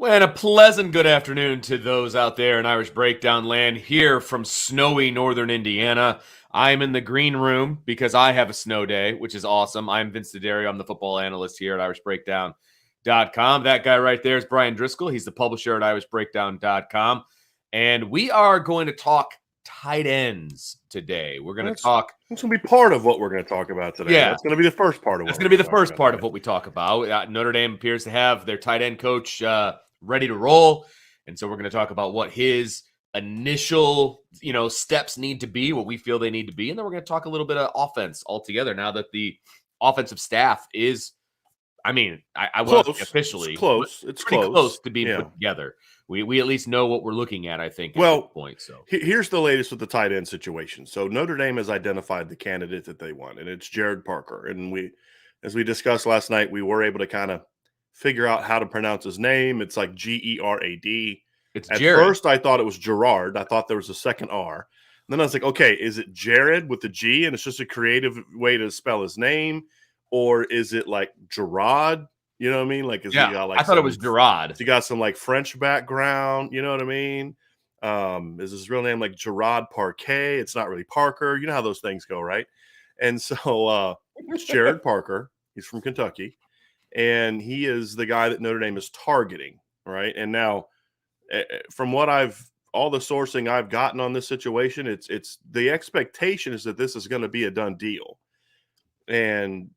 And a pleasant good afternoon to those out there in Irish Breakdown land here from snowy northern Indiana. I'm in the green room because I have a snow day, which is awesome. I'm Vince D'Addario. I'm the football analyst here at irishbreakdown.com. That guy right there is Brian Driscoll. He's the publisher at irishbreakdown.com. And we are going to talk tight ends today. We're going to talk. It's going to be part of what we're going to talk about today. Yeah. That's going to be the first part of That's going to be the first part of what we talk about. Notre Dame appears to have their tight end coach ready to roll. And so we're going to talk about what his initial, steps need to be, what we feel they need to be. And then we're going to talk a little bit of offense altogether now that the offensive staff is, I will officially. It's close. It's pretty close to being put together. We at least know what we're looking at, I think, at this point. So here's the latest with the tight end situation. So Notre Dame has identified the candidate that they want, and it's Jared Parker. And as we discussed last night, we were able to kind of figure out how to pronounce his name. It's like Gerard. It's At Jared. first, I thought it was Gerard. I thought there was a second R. And then I was like, okay, is it Jared with the G, and it's just a creative way to spell his name? Or is it like Gerard? You know what I mean? Like, he got like I thought it was Gerard. He got some like French background. You know what I mean? Is his real name like Gerard Parquet? It's not really Parker. You know how those things go, right? And so it's Jared Parker. He's from Kentucky. And he is the guy that Notre Dame is targeting, right? And now, from what all the sourcing I've gotten on this situation, it's the expectation is that this is going to be a done deal. And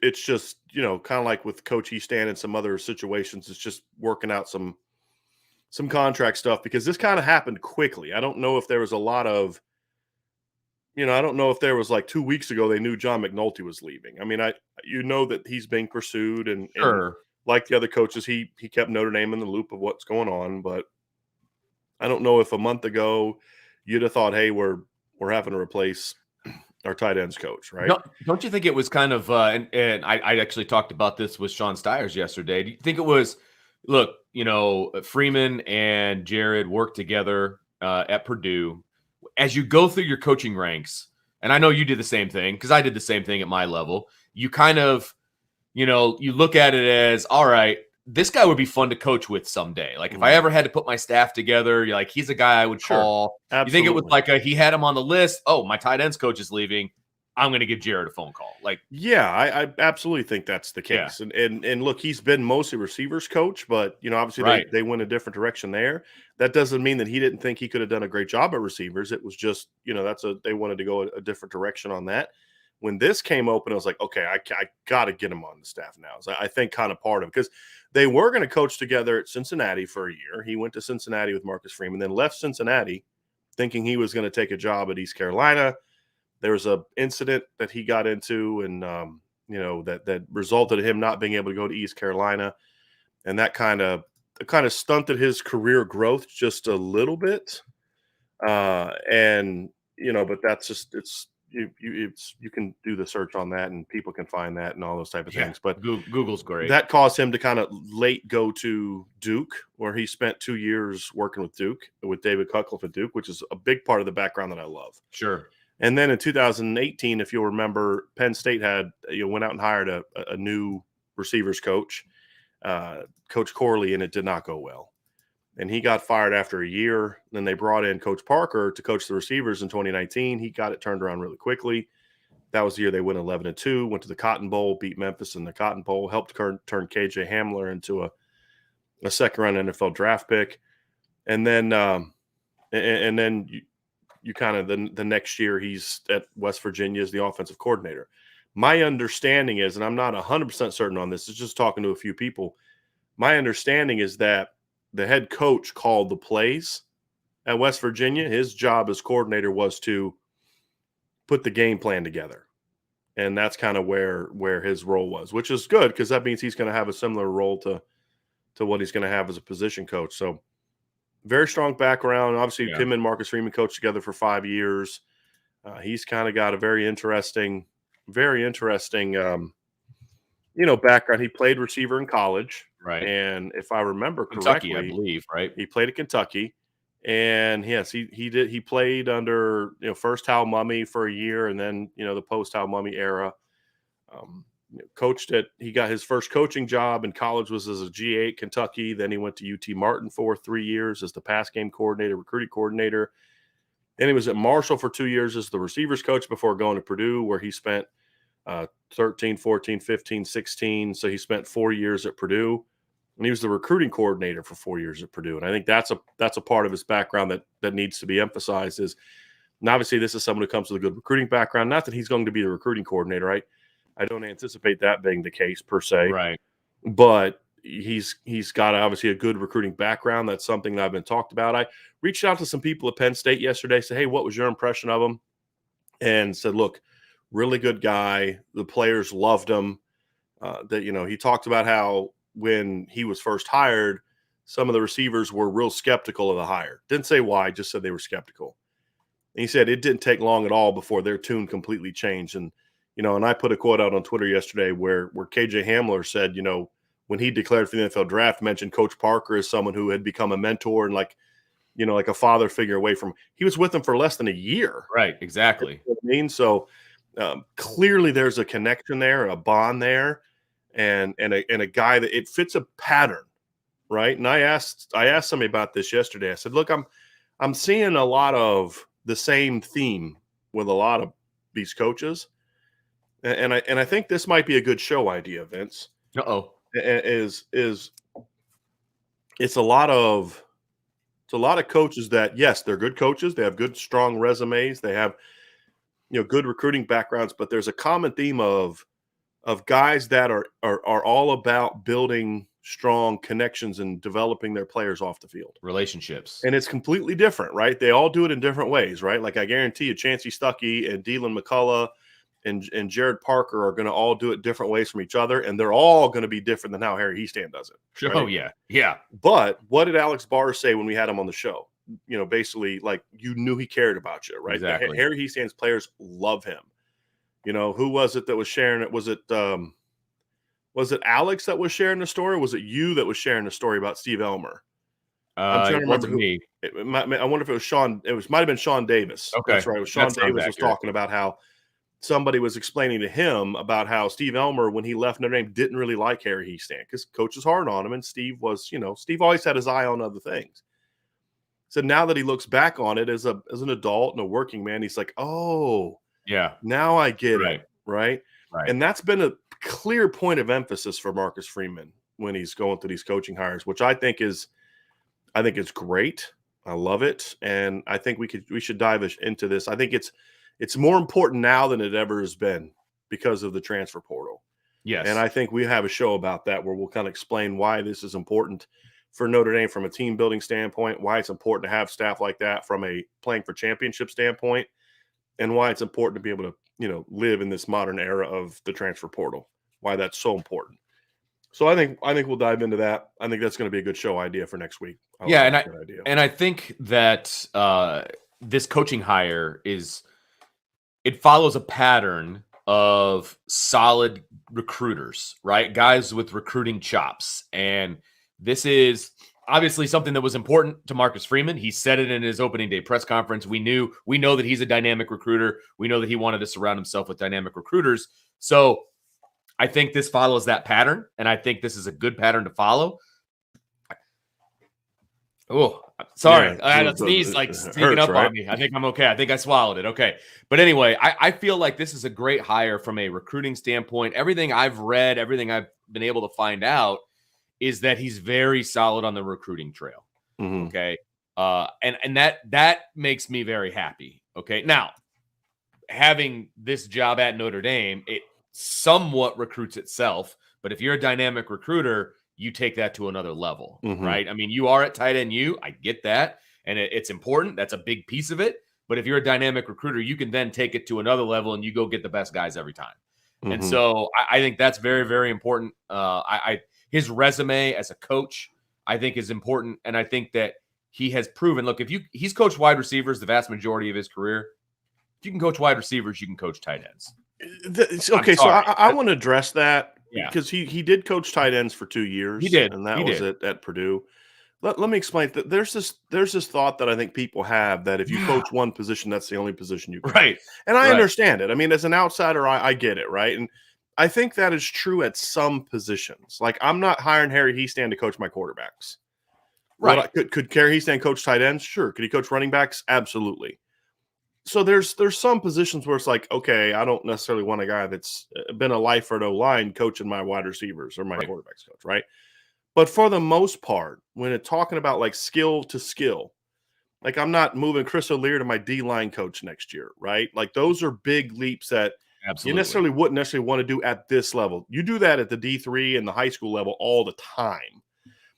it's just, kind of like with Coach Easton and some other situations, it's just working out some contract stuff because this kind of happened quickly. I don't know if there was a lot of, I don't know if there was like 2 weeks ago they knew John McNulty was leaving. I mean, that he's being pursued and like the other coaches, he kept Notre Dame in the loop of what's going on. But I don't know if a month ago you'd have thought, hey, we're having to replace our tight ends coach, right? Don't you think it was kind of and I actually talked about this with Sean Stiers yesterday. Do you think it was, look, Freeman and Jared worked together at Purdue. As you go through your coaching ranks, and I know you did the same thing because I did the same thing at my level, you kind of, you look at it as, all right, this guy would be fun to coach with someday. Like if I ever had to put my staff together, you're like, he's a guy I would call. Absolutely. You think it was like he had him on the list. Oh, my tight ends coach is leaving. I'm going to give Jared a phone call. Like, yeah, I absolutely think that's the case. Yeah. And look, he's been mostly receivers coach, but obviously they went a different direction there. That doesn't mean that he didn't think he could have done a great job at receivers. It was just, they wanted to go a different direction on that. When this came open, I was like, okay, I got to get him on the staff now. So I think kind of part of it because they were going to coach together at Cincinnati for a year. He went to Cincinnati with Marcus Freeman, then left Cincinnati thinking he was going to take a job at East Carolina. There was an incident that he got into and, that resulted in him not being able to go to East Carolina. And that kind of stunted his career growth just a little bit. But that's just, you can do the search on that and people can find that and all those type of things. But Google's great. That caused him to kind of late go to Duke, where he spent 2 years working with Duke, with David Cutcliffe at Duke, which is a big part of the background that I love. Sure. And then in 2018, if you'll remember, Penn State went out and hired a new receivers coach, Coach Corley, and it did not go well. And he got fired after a year. Then they brought in Coach Parker to coach the receivers in 2019. He got it turned around really quickly. That was the year they went 11-2, went to the Cotton Bowl, beat Memphis in the Cotton Bowl, helped turn KJ Hamler into a second-round NFL draft pick. And then you kind of the next year he's at West Virginia as the offensive coordinator. My understanding is, and I'm not 100% certain on this, it's just talking to a few people. My understanding is that the head coach called the plays at West Virginia. His job as coordinator was to put the game plan together. And that's kind of where his role was, which is good because that means he's going to have a similar role to to what he's going to have as a position coach. So very strong background. Obviously, Yeah. him and Marcus Freeman coached together for 5 years. He's kind of got a very interesting, background. He played receiver in college, Right. and if I remember Kentucky, I correctly, believe, right? he played at Kentucky. And yes, he did. He played under first Hal Mumme for a year, and then the post Hal Mumme era. Coached at. He got his first coaching job in college was as a GA at Kentucky. Then he went to UT Martin for 3 years as the pass game coordinator, recruiting coordinator. Then he was at Marshall for 2 years as the receivers coach before going to Purdue, where he spent 13, 14, 15, 16. So he spent 4 years at Purdue. And he was the recruiting coordinator for 4 years at Purdue. And I think that's a part of his background that needs to be emphasized is, and obviously this is someone who comes with a good recruiting background. Not that he's going to be the recruiting coordinator, right? I don't anticipate that being the case per se. Right. But he's got obviously a good recruiting background. That's something that I've been talked about. I reached out to some people at Penn State yesterday, said, hey, what was your impression of him? And said, look, really good guy. The players loved him. He talked about how when he was first hired, some of the receivers were real skeptical of the hire. Didn't say why, just said they were skeptical. And he said it didn't take long at all before their tune completely changed. And, and I put a quote out on Twitter yesterday where KJ Hamler said, when he declared for the NFL draft, mentioned Coach Parker as someone who had become a mentor and like a father figure away from, he was with him for less than a year. Right. Exactly. You know what I mean? So clearly there's a connection there, a bond there. And a guy that it fits a pattern, right? And I asked somebody about this yesterday. I said, look, I'm seeing a lot of the same theme with a lot of these coaches, and I think this might be a good show idea, Vince. Is it's a lot of coaches that, yes, they're good coaches, they have good strong resumes, they have good recruiting backgrounds, but there's a common theme of guys that are all about building strong connections and developing their players off the field. Relationships. And it's completely different, right? They all do it in different ways, right? Like I guarantee you Chancey Stuckey and Dylan McCullough and Jared Parker are going to all do it different ways from each other, and they're all going to be different than how Harry Hiestand does it. Right? Oh, yeah. Yeah. But what did Alex Barr say when we had him on the show? Basically, like, you knew he cared about you, right? Exactly. Harry Hiestand's players love him. Who was it that was sharing it? Was it Alex that was sharing the story? Or was it you that was sharing the story about Steve Elmer? I'm trying to remember who. Me. I wonder if it was Sean. Might have been Sean Davis. Okay. That's right. It was Sean Davis was talking about how somebody was explaining to him about how Steve Elmer, when he left Notre Dame, didn't really like Harry Hiestand because coach was hard on him, and Steve was, Steve always had his eye on other things. So now that he looks back on it as an adult and a working man, he's like, oh. Yeah. Now I get Right. it, right? And that's been a clear point of emphasis for Marcus Freeman when he's going through these coaching hires, which I think is great. I love it, and I think we should dive into this. I think it's more important now than it ever has been because of the transfer portal. Yes. And I think we have a show about that where we'll kind of explain why this is important for Notre Dame from a team building standpoint, why it's important to have staff like that from a playing for championship standpoint, and why it's important to be able to, live in this modern era of the transfer portal, why that's so important. So I think we'll dive into that. I think that's going to be a good show idea for next week. I think that this coaching hire it follows a pattern of solid recruiters, right? Guys with recruiting chops. And this is obviously something that was important to Marcus Freeman. He said it in his opening day press conference. We know that he's a dynamic recruiter. We know that he wanted to surround himself with dynamic recruiters. So I think this follows that pattern, and I think this is a good pattern to follow. Oh, sorry. I had a sneeze sneaking up on me. I think I'm okay. I think I swallowed it. Okay. But anyway, I feel like this is a great hire from a recruiting standpoint. Everything I've read, everything I've been able to find out is that he's very solid on the recruiting trail. Mm-hmm. Okay. And that makes me very happy. Okay. Now, having this job at Notre Dame, it somewhat recruits itself. But if you're a dynamic recruiter, you take that to another level, right? I mean, you are at tight end I get that. And it's important. That's a big piece of it. But if you're a dynamic recruiter, you can then take it to another level and you go get the best guys every time. And so I think that's very, very important. his resume as a coach, I think, is important. And I think that he has proven, look, he's coached wide receivers the vast majority of his career. If you can coach wide receivers, you can coach tight ends. Okay, so I want to address that Yeah. because he did coach tight ends for 2 years. He did. And that He was did. at Purdue. Let me explain that there's this thought that I think people have that if you coach one position, that's the only position you can. Right. And I Right. understand it. I mean, as an outsider, I get it, right? And I think that is true at some positions. Like, I'm not hiring Harry Heastand to coach my quarterbacks. Right. Could Harry Heastand coach tight ends? Sure. Could he coach running backs? Absolutely. So there's some positions where it's like, okay, I don't necessarily want a guy that's been a lifer at O-line coaching my wide receivers or my Right. quarterbacks coach, right? But for the most part, when it's talking about like skill to skill, like I'm not moving Chris O'Leary to my D-line coach next year, right? Like those are big leaps that you Absolutely. wouldn't necessarily want to do at this level. You do that at the D3 and the high school level all the time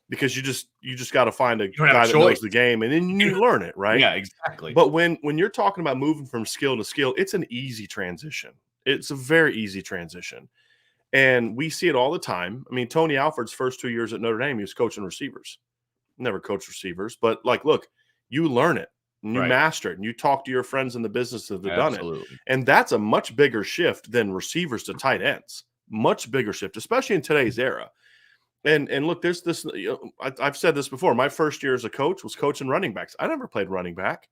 because you just got to find a don't have a guy that knows choice. the game and then you learn it, right? Yeah, exactly. But when you're talking about moving from skill to skill, it's an easy transition. It's a very easy transition. And we see it all the time. I mean, Tony Alford's first 2 years at Notre Dame, he was coaching receivers. Never coached receivers, but like, look, you learn it and you Right. master it and you talk to your friends in the business that have done it. Absolutely. And that's a much bigger shift than receivers to tight ends. Much bigger shift, especially in today's era. And look, there's this, I've said this before. My first year as a coach was coaching running backs. I never played running back.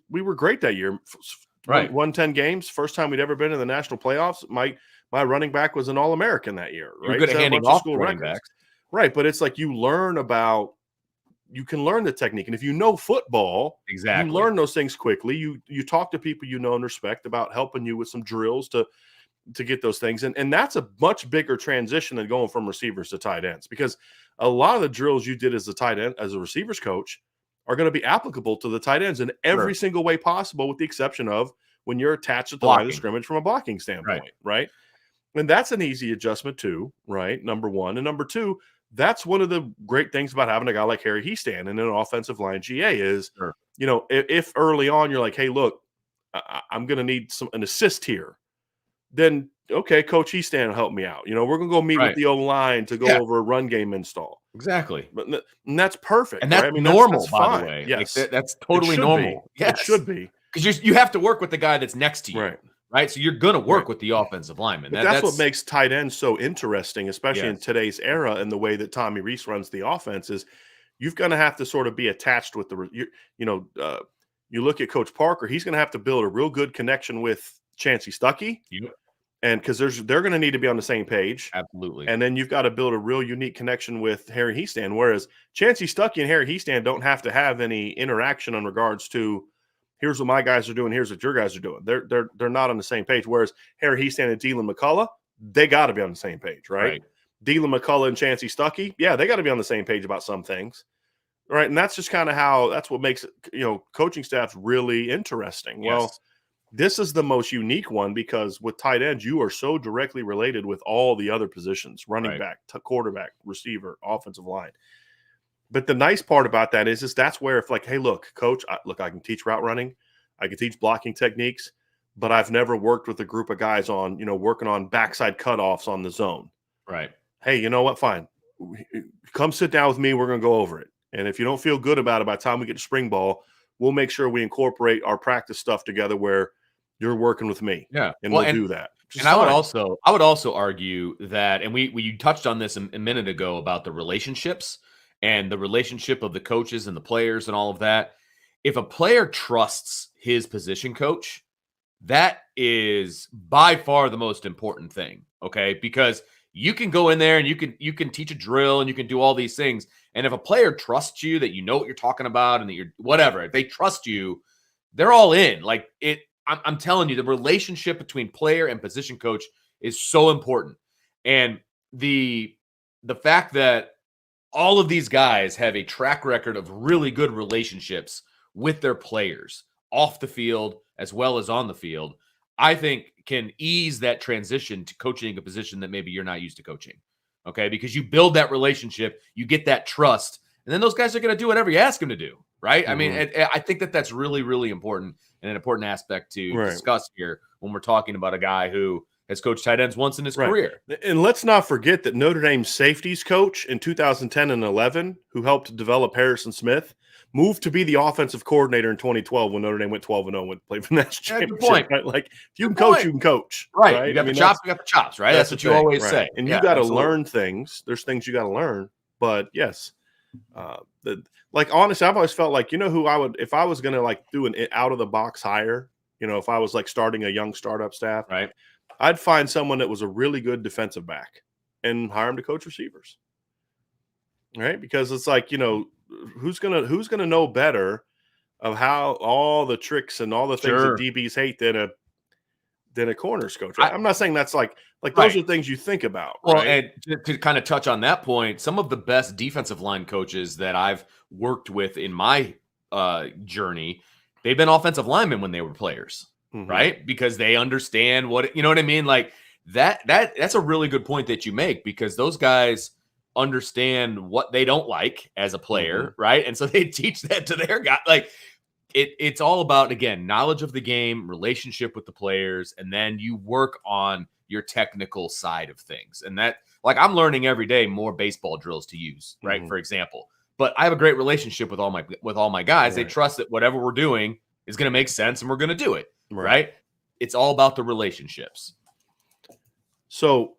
We were great that year. Right. Won 10 games. First time we'd ever been in the national playoffs. My running back was an All-American that year, right? You're good at Set a handing bunch of off school running records. backs. Right, but it's like you can learn the technique. And if you know football, Exactly. you learn those things quickly. You talk to people you know and respect about helping you with some drills to get those things. And that's a much bigger transition than going from receivers to tight ends, because a lot of the drills you did as a tight end, as a receivers coach, are going to be applicable to the tight ends in every single way possible, with the exception of when you're attached at the line of scrimmage from a blocking standpoint, right? And that's an easy adjustment too, right? Number one. And number two, that's one of the great things about having a guy like Harry Heastand in an offensive line GA is, if early on you're like, hey, look, I'm going to need an assist here, then okay, Coach Heastand will help me out. We're going to go meet with the O-line to go over a run game install. Exactly. And that's perfect. And that's right? I mean, normal, that's by fine. the way. Yes. Like, that's totally normal. Yes. It should be. Because you have to work with the guy that's next to you. Right. Right. So you're going to work with the offensive lineman. But that's what makes tight ends so interesting, especially in today's era, and the way that Tommy Rees runs the offense is you've going to have to sort of be attached with you look at Coach Parker, he's going to have to build a real good connection with Chancey Stuckey. Yep. And because they're going to need to be on the same page. Absolutely. And then you've got to build a real unique connection with Harry Heastand, whereas Chancey Stuckey and Harry Heastand don't have to have any interaction in regards to here's what my guys are doing, here's what your guys are doing. They're not on the same page. Whereas Harry Heastand and Deland McCullough, they got to be on the same page, right? Deland McCullough and Chancey Stuckey, yeah, they got to be on the same page about some things, right? And that's just kind of that's what makes coaching staffs really interesting. Yes. Well, this is the most unique one because with tight ends, you are so directly related with all the other positions: running back, quarterback, receiver, offensive line. But the nice part about that is that's where if like, hey, look, coach, I can teach route running, I can teach blocking techniques, but I've never worked with a group of guys on, working on backside cutoffs on the zone. Right. Hey, you know what? Fine. Come sit down with me. We're going to go over it. And if you don't feel good about it by the time we get to spring ball, we'll make sure we incorporate our practice stuff together where you're working with me. Yeah. And we'll do that. And I would also argue that, and you touched on this a minute ago about the relationships and the relationship of the coaches and the players and all of that. If a player trusts his position coach, that is by far the most important thing. Okay. Because you can go in there and you can teach a drill and you can do all these things. And if a player trusts you, that you know what you're talking about and that you're whatever, if they trust you, they're all in. Like I'm telling you, the relationship between player and position coach is so important. And the fact that all of these guys have a track record of really good relationships with their players off the field as well as on the field, I think can ease that transition to coaching a position that maybe you're not used to coaching. Okay. Because you build that relationship, you get that trust, and then those guys are going to do whatever you ask them to do. Right. Mm-hmm. I mean, I think that's really, really important and an important aspect to discuss here when we're talking about a guy who has coached tight ends once in his Right. career. And let's not forget that Notre Dame's safeties coach in 2010 and 11, who helped develop Harrison Smith, moved to be the offensive coordinator in 2012 when Notre Dame went 12-0 and went to play for the national Yeah, good championship. point. Right? Like, if you Good can coach, point. you can coach. Right. Right. You got the chops, you got the chops, right? That's what the you thing, always right. say. And yeah, you got to absolutely. learn things. There's things you got to learn. But yes, like honestly, I've always felt like, you know, who I would, if I was going to like do an out of the box hire, you know, if I was like starting a young startup staff, Right. I'd find someone that was a really good defensive back and hire him to coach receivers. Right? Because it's like, you know, who's gonna know better of how all the tricks and all the things that Sure. DBs hate than a corners coach. Right? I'm not saying that's like those Right. are things you think about. Well, Right? and to kind of touch on that point, some of the best defensive line coaches that I've worked with in my journey, they've been offensive linemen when they were players, Mhm. right? Because they understand what, you know what I mean? Like that's a really good point that you make, because those guys understand what they don't like as a player, right? And so they teach that to their guy. Like it's all about, again, knowledge of the game, relationship with the players, and then you work on your technical side of things. And that, like, I'm learning every day more baseball drills to use, right? For example. But I have a great relationship with all my guys. They Right. trust that whatever we're doing is going to make sense and we're going to do it, Right. right? It's all about the relationships. So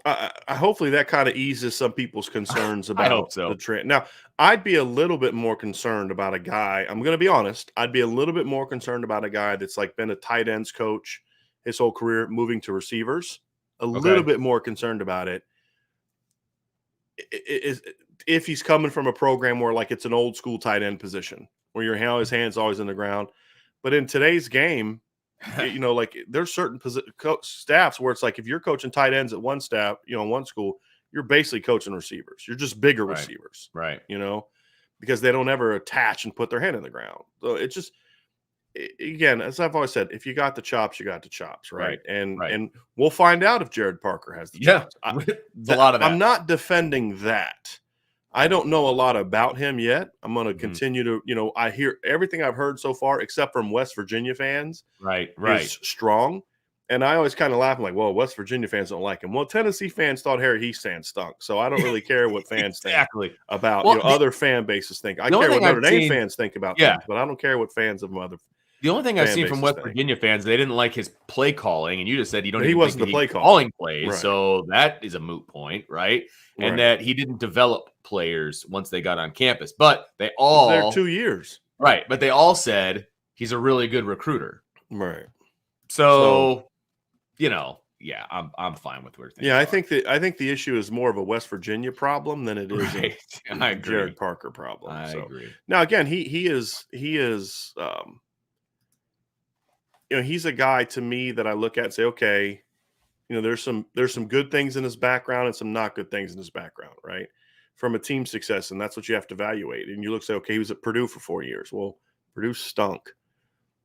I hopefully that kind of eases some people's concerns I hope about so. the trend. Now, I'd be a little bit more concerned about a guy. I'm going to be honest. I'd be a little bit more concerned about a guy that's like been a tight ends coach his whole career, moving to receivers. A little bit more concerned about it. Is if he's coming from a program where like it's an old school tight end position where his hand's always in the ground. But in today's game, you know, like there's certain staffs where it's like if you're coaching tight ends at one staff, you know, one school, you're basically coaching receivers. You're just bigger receivers, Right. you know, because they don't ever attach and put their hand in the ground. So it's just, again, as I've always said, if you got the chops, you got the chops, right? And we'll find out if Jared Parker has the chops. It's a lot of that. I'm not defending that. I don't know a lot about him yet. I'm going to continue to, you know, I hear everything I've heard so far, except from West Virginia fans, is strong. And I always kind of laugh. I'm like, well, West Virginia fans don't like him. Well, Tennessee fans thought Harry Heastand stunk. So I don't really care what fans think about, you know, other fan bases think. I care what Notre Dame fans think about things, but I don't care what fans of other. The only thing I've seen from West Virginia fans, they didn't like his play calling, and you just said you don't even he wasn't think the play calling plays, right. So that is a moot point, right? And that he didn't develop players once they got on campus, but they all there 2 years, right? But they all said he's a really good recruiter, right? So you know, yeah, I'm fine with where things. Yeah, I think the issue is more of a West Virginia problem than it is a Jared Parker problem. I agree. Now again, he is you know, he's a guy to me that I look at and say, okay, you know, there's some good things in his background and some not good things in his background, right? From a team success, and that's what you have to evaluate. And you look, say, okay, he was at Purdue for 4 years. Well, Purdue stunk.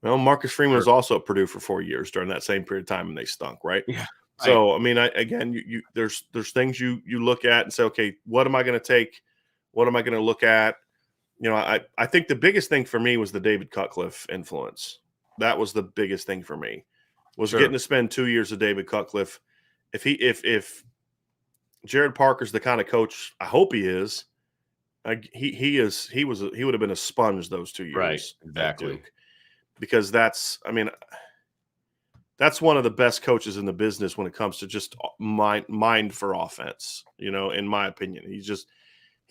Well, Marcus Freeman was also at Purdue for 4 years during that same period of time, and they stunk, right? Yeah. So, I mean, there's things you look at and say, okay, what am I going to take? What am I going to look at? You know, I think the biggest thing for me was the David Cutcliffe influence. That was the biggest thing for me, was getting to spend 2 years with David Cutcliffe. If Jared Parker's the kind of coach I hope he is, he would have been a sponge those 2 years, right? Exactly. Duke, because that's one of the best coaches in the business when it comes to just mind for offense. You know, in my opinion, he's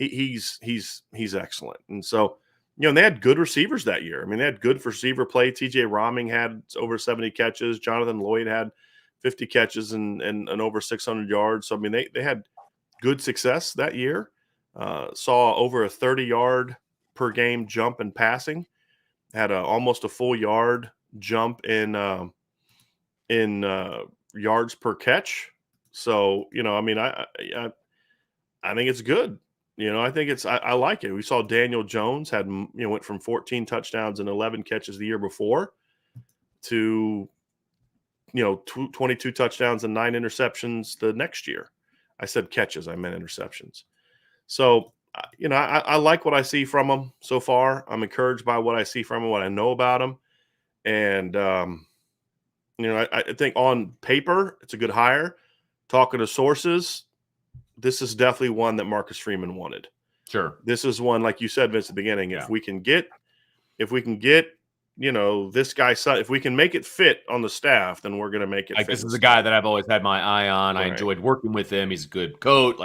excellent. And so, you know, and they had good receivers that year. I mean, they had good receiver play. TJ Roming had over 70 catches. Jonathan Lloyd had 50 catches and over 600 yards. So, I mean, they had good success that year. Saw over a 30-yard per game jump in passing. Had almost a full yard jump in yards per catch. So, you know, I mean, I think it's good. You know, I think I like it. We saw Daniel Jones went from 14 touchdowns and 11 catches the year before to, you know, 22 touchdowns and 9 interceptions the next year. I said catches, I meant interceptions. So, you know, I like what I see from him so far. I'm encouraged by what I see from him, what I know about him. And, I think on paper it's a good hire. Talking to sources, this is definitely one that Marcus Freeman wanted. Sure. This is one, like you said, Vince, at the beginning. Yeah. If we can get, this guy, if we can make it fit on the staff, then we're going to make it fit. This is a guy that I've always had my eye on. Right. I enjoyed working with him. He's a good coach,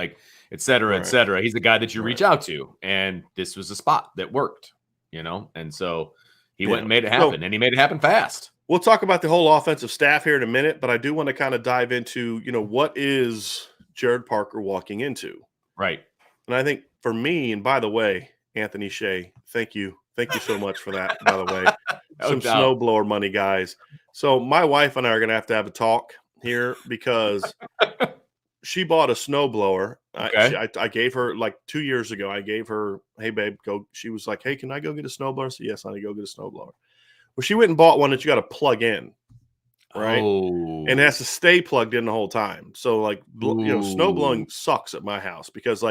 et cetera, et Right. cetera. He's the guy that you reach out to. And this was a spot that worked, And so he went and made it happen, and he made it happen fast. We'll talk about the whole offensive staff here in a minute, but I do want to kind of dive into, what is Jared Parker walking into? Right. And I think for me, and by the way, Anthony Shea, thank you. Thank you so much for that, by the way. Some snowblower money, guys. So my wife and I are going to have a talk here because she bought a snowblower. Okay. I gave her, like 2 years ago, I gave her, hey, babe, go. She was like, hey, can I go get a snowblower? I said, yes, honey, go get a snowblower. Well, she went and bought one that you got to plug in, right? Oh. And it has to stay plugged in the whole time. So, snow blowing sucks at my house because,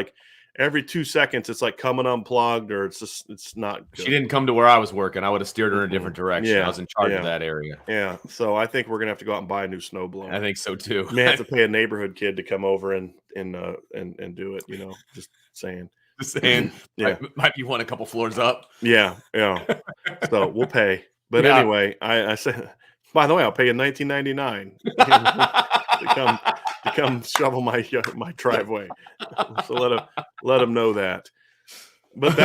every 2 seconds it's coming unplugged, or it's not good. She didn't come to where I was working. I would have steered her in a different direction. Yeah, I was in charge of that area. Yeah. So I think we're gonna have to go out and buy a new snowblower. I think so too. May have to pay a neighborhood kid to come over and do it. Just saying. Just saying. Yeah. Might be one a couple floors up. Yeah. Yeah. So we'll pay. But anyway, I said, by the way, I'll pay you $19.99 to come shovel my driveway. So let them know that. But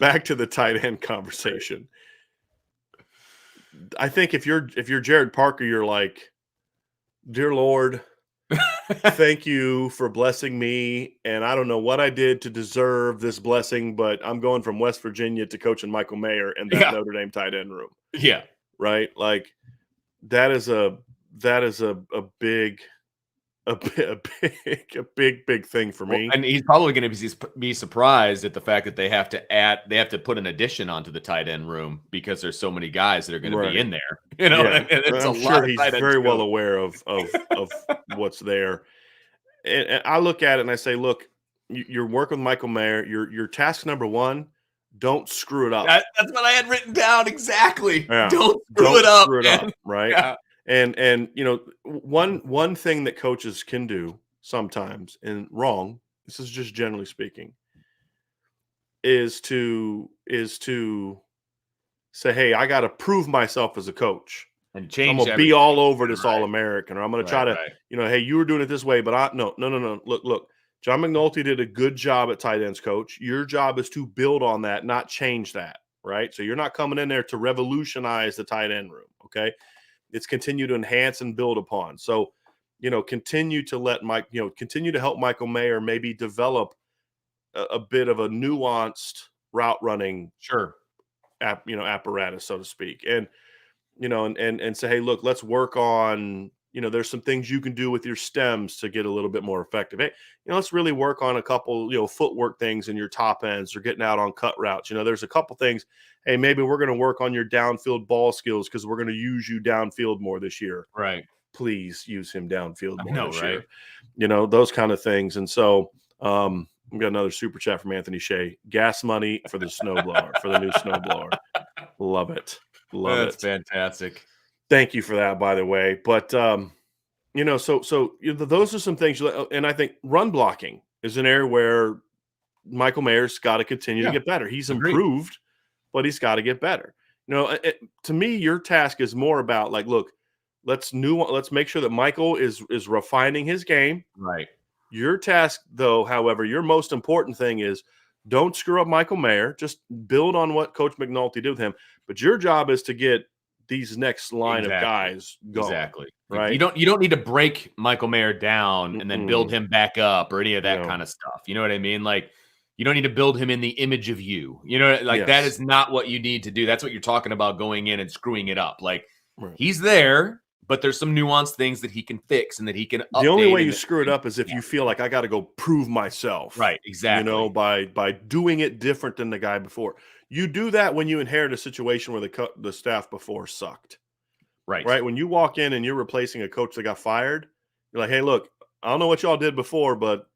back to the tight end conversation. I think if you're Jared Parker, you're like, dear Lord, thank you for blessing me. And I don't know what I did to deserve this blessing, but I'm going from West Virginia to coaching Michael Mayer in that Notre Dame tight end room. Yeah. Right. That is a big thing for me. And he's probably going to be surprised at the fact that they have to put an addition onto the tight end room because there's so many guys that are going to be in there. And it's I'm sure he's very well aware of what's there. And I look at it and I say, look, you're working with Michael Mayer. Your task number one, don't screw it up. That's what I had written down exactly. Yeah. Don't screw it up, right? Yeah. And one thing that coaches can do sometimes, and wrong, this is just generally speaking, is to say, hey, I got to prove myself as a coach. And change. I'm gonna be all over this All-American, or I'm gonna try to, hey, you were doing it this way, but no. Look. John McNulty did a good job at tight ends, coach. Your job is to build on that, not change that, right? So you're not coming in there to revolutionize the tight end room, okay? It's continue to enhance and build upon. So, continue to continue to help Michael Mayer maybe develop a bit of a nuanced route running apparatus, so to speak. And, and say, hey, look, let's work on, there's some things you can do with your stems to get a little bit more effective. Hey, let's really work on a couple, footwork things in your top ends or getting out on cut routes. There's a couple things. Hey, maybe we're going to work on your downfield ball skills because we're going to use you downfield more this year. Right. Please use him downfield more this year. Those kind of things. And so we got another super chat from Anthony Shea. Gas money for the snowblower, for the new snowblower. Love it. That's fantastic. Thank you for that, by the way. But, so those are some things. And I think run blocking is an area where Michael Mayer's got to continue to get better. He's improved, but he's got to get better. To me, your task is more about look, let's make sure that Michael is refining his game. Right. Your task, though, however, your most important thing is don't screw up Michael Mayer. Just build on what Coach McNulty did with him. But your job is to get these next line of guys going. Exactly. Right. You don't need to break Michael Mayer down and then build him back up or any of that kind of stuff. You know what I mean? You don't need to build him in the image of you. That is not what you need to do. That's what you're talking about, going in and screwing it up. He's there, but there's some nuanced things that he can fix and that he can update. The only way you screw it up is if you feel like I got to go prove myself. Right, exactly. By doing it different than the guy before. You do that when you inherit a situation where the staff before sucked. Right. Right. When you walk in and you're replacing a coach that got fired, you're like, hey, look, I don't know what y'all did before, but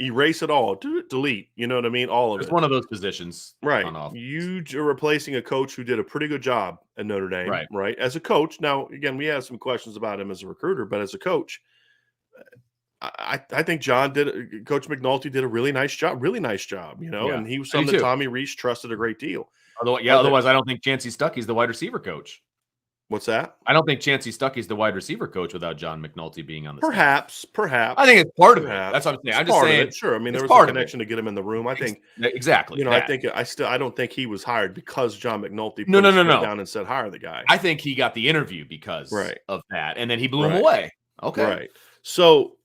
Erase it all. Delete. You know what I mean? All of It's it. one of those positions Right. on offense. You are replacing a coach who did a pretty good job at Notre Dame, Right. right? As a coach. Now, again, we have some questions about him as a recruiter, but as a coach, I think Coach McNulty did a really nice job, Yeah. and he was I do something that too. Tommy Rees trusted a great deal. The Otherwise I don't think Chancey Stuckey's the wide receiver coach. What's that? I don't think Chancey Stuckey's the wide receiver coach without John McNulty being on the staff. Perhaps. I think it's part of it. Perhaps. That's what I'm saying. It's I'm just part of saying it. Sure. I mean, there it's was a part of it. connection to get him in the room. I think Exactly. I don't think he was hired because John McNulty No. put his foot down and said, hire the guy. I think he got the interview because of that, and then he blew him Right. away. Okay. Right. So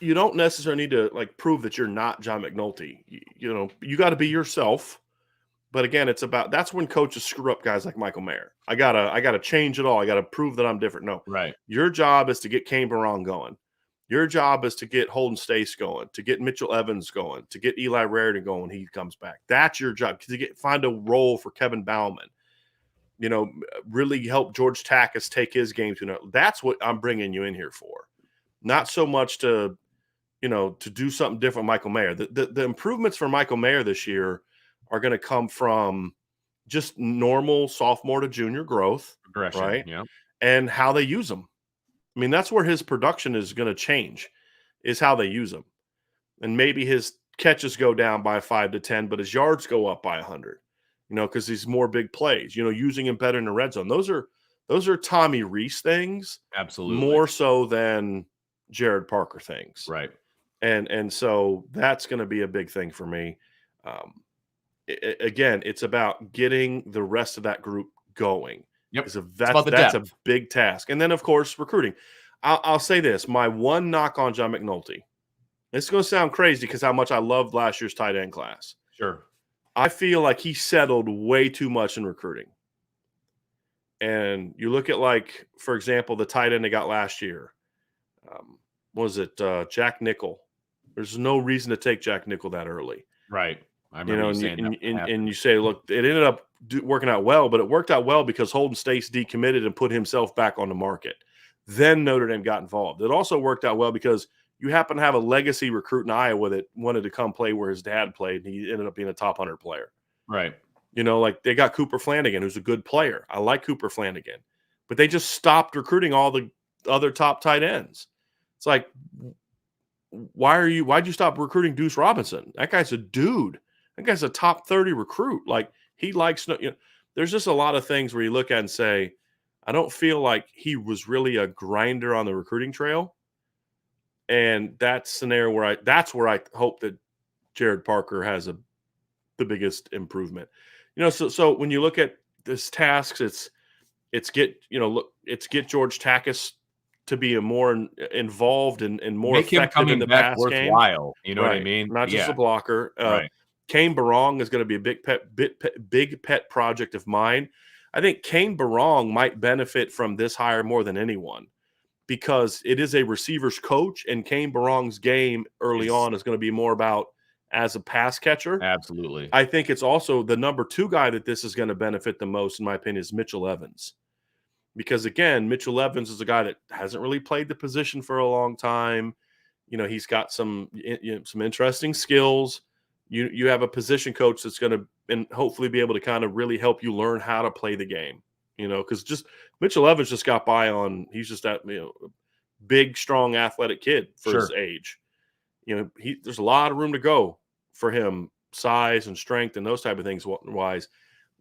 you don't necessarily need to like prove that you're not John McNulty. You got to be yourself. But again, that's when coaches screw up guys like Michael Mayer. I gotta change it all. I gotta prove that I'm different. No, Right. Your job is to get Kane Barong going. Your job is to get Holden Stace going, to get Mitchell Evans going, to get Eli Raritan going when he comes back. That's your job. Find a role for Kevin Bauman. Really help George Takis take his game to another. That's what I'm bringing you in here for. Not so much to do something different with Michael Mayer. The improvements for Michael Mayer this year are going to come from just normal sophomore to junior growth, Progression, right? Yeah. And how they use them. I mean, that's where his production is going to change, is how they use them. And maybe his catches go down by 5 to 10, but his yards go up by 100, because he's more big plays, using him better in the red zone. Those are Tommy Rees things. Absolutely. More so than Jared Parker things. Right. And so that's going to be a big thing for me. Again, it's about getting the rest of that group going. Yep. That's a big task. And then, of course, recruiting. I'll say this. My one knock on John McNulty, it's going to sound crazy because how much I loved last year's tight end class. Sure. I feel like he settled way too much in recruiting. And you look at, like, for example, the tight end they got last year. Was it Jack Nickel? There's no reason to take Jack Nickel that early. Right. I remember you saying that. And you say, look, it ended up working out well, but it worked out well because Holden Stace decommitted and put himself back on the market. Then Notre Dame got involved. It also worked out well because you happen to have a legacy recruit in Iowa that wanted to come play where his dad played, and he ended up being a top 100 player. Right. Like they got Cooper Flanagan, who's a good player. I like Cooper Flanagan. But they just stopped recruiting all the other top tight ends. It's like, why'd you stop recruiting Deuce Robinson? That guy's a dude. That guy's a top 30 recruit. Like, he likes, there's just a lot of things where you look at and say, I don't feel like he was really a grinder on the recruiting trail. And that's scenario that's where I hope that Jared Parker has the biggest improvement. So when you look at this tasks, it's get George Takis to be a more involved and more Make effective in the pass game. Worthwhile. You know what I mean? Not just a blocker. Right. Kane Barong is going to be a big pet project of mine. I think Kane Barong might benefit from this hire more than anyone because it is a receivers coach, and Kane Barong's game early on is going to be more about as a pass catcher. Absolutely. I think it's also the number 2 guy that this is going to benefit the most, in my opinion, is Mitchell Evans. Because, again, Mitchell Evans is a guy that hasn't really played the position for a long time. He's got some interesting skills. You have a position coach that's going to and hopefully be able to kind of really help you learn how to play the game. Because just Mitchell Evans just got by on – he's just that big, strong, athletic kid for his age. There's a lot of room to go for him, size and strength and those type of things wise.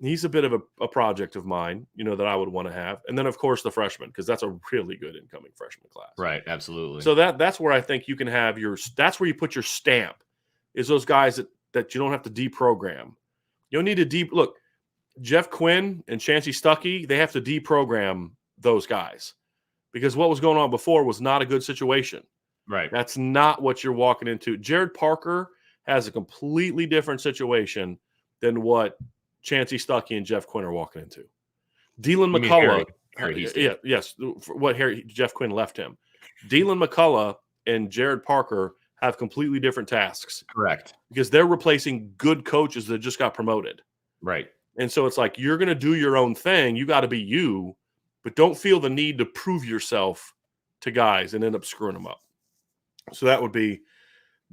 He's a bit of a project of mine, that I would want to have. And then, of course, the freshman, because that's a really good incoming freshman class. Right, absolutely. So that's where I think you can have that's where you put your stamp, is those guys that you don't have to deprogram. You don't need to look, Jeff Quinn and Chancey Stuckey, they have to deprogram those guys because what was going on before was not a good situation. Right. That's not what you're walking into. Jared Parker has a completely different situation than what Chancey Stuckey and Jeff Quinn are walking into. Dylan McCullough. Jeff Quinn left him. Dylan McCullough and Jared Parker have completely different tasks. Correct. Because they're replacing good coaches that just got promoted. Right. And so it's like, you're going to do your own thing. You got to be you, but don't feel the need to prove yourself to guys and end up screwing them up. So that would be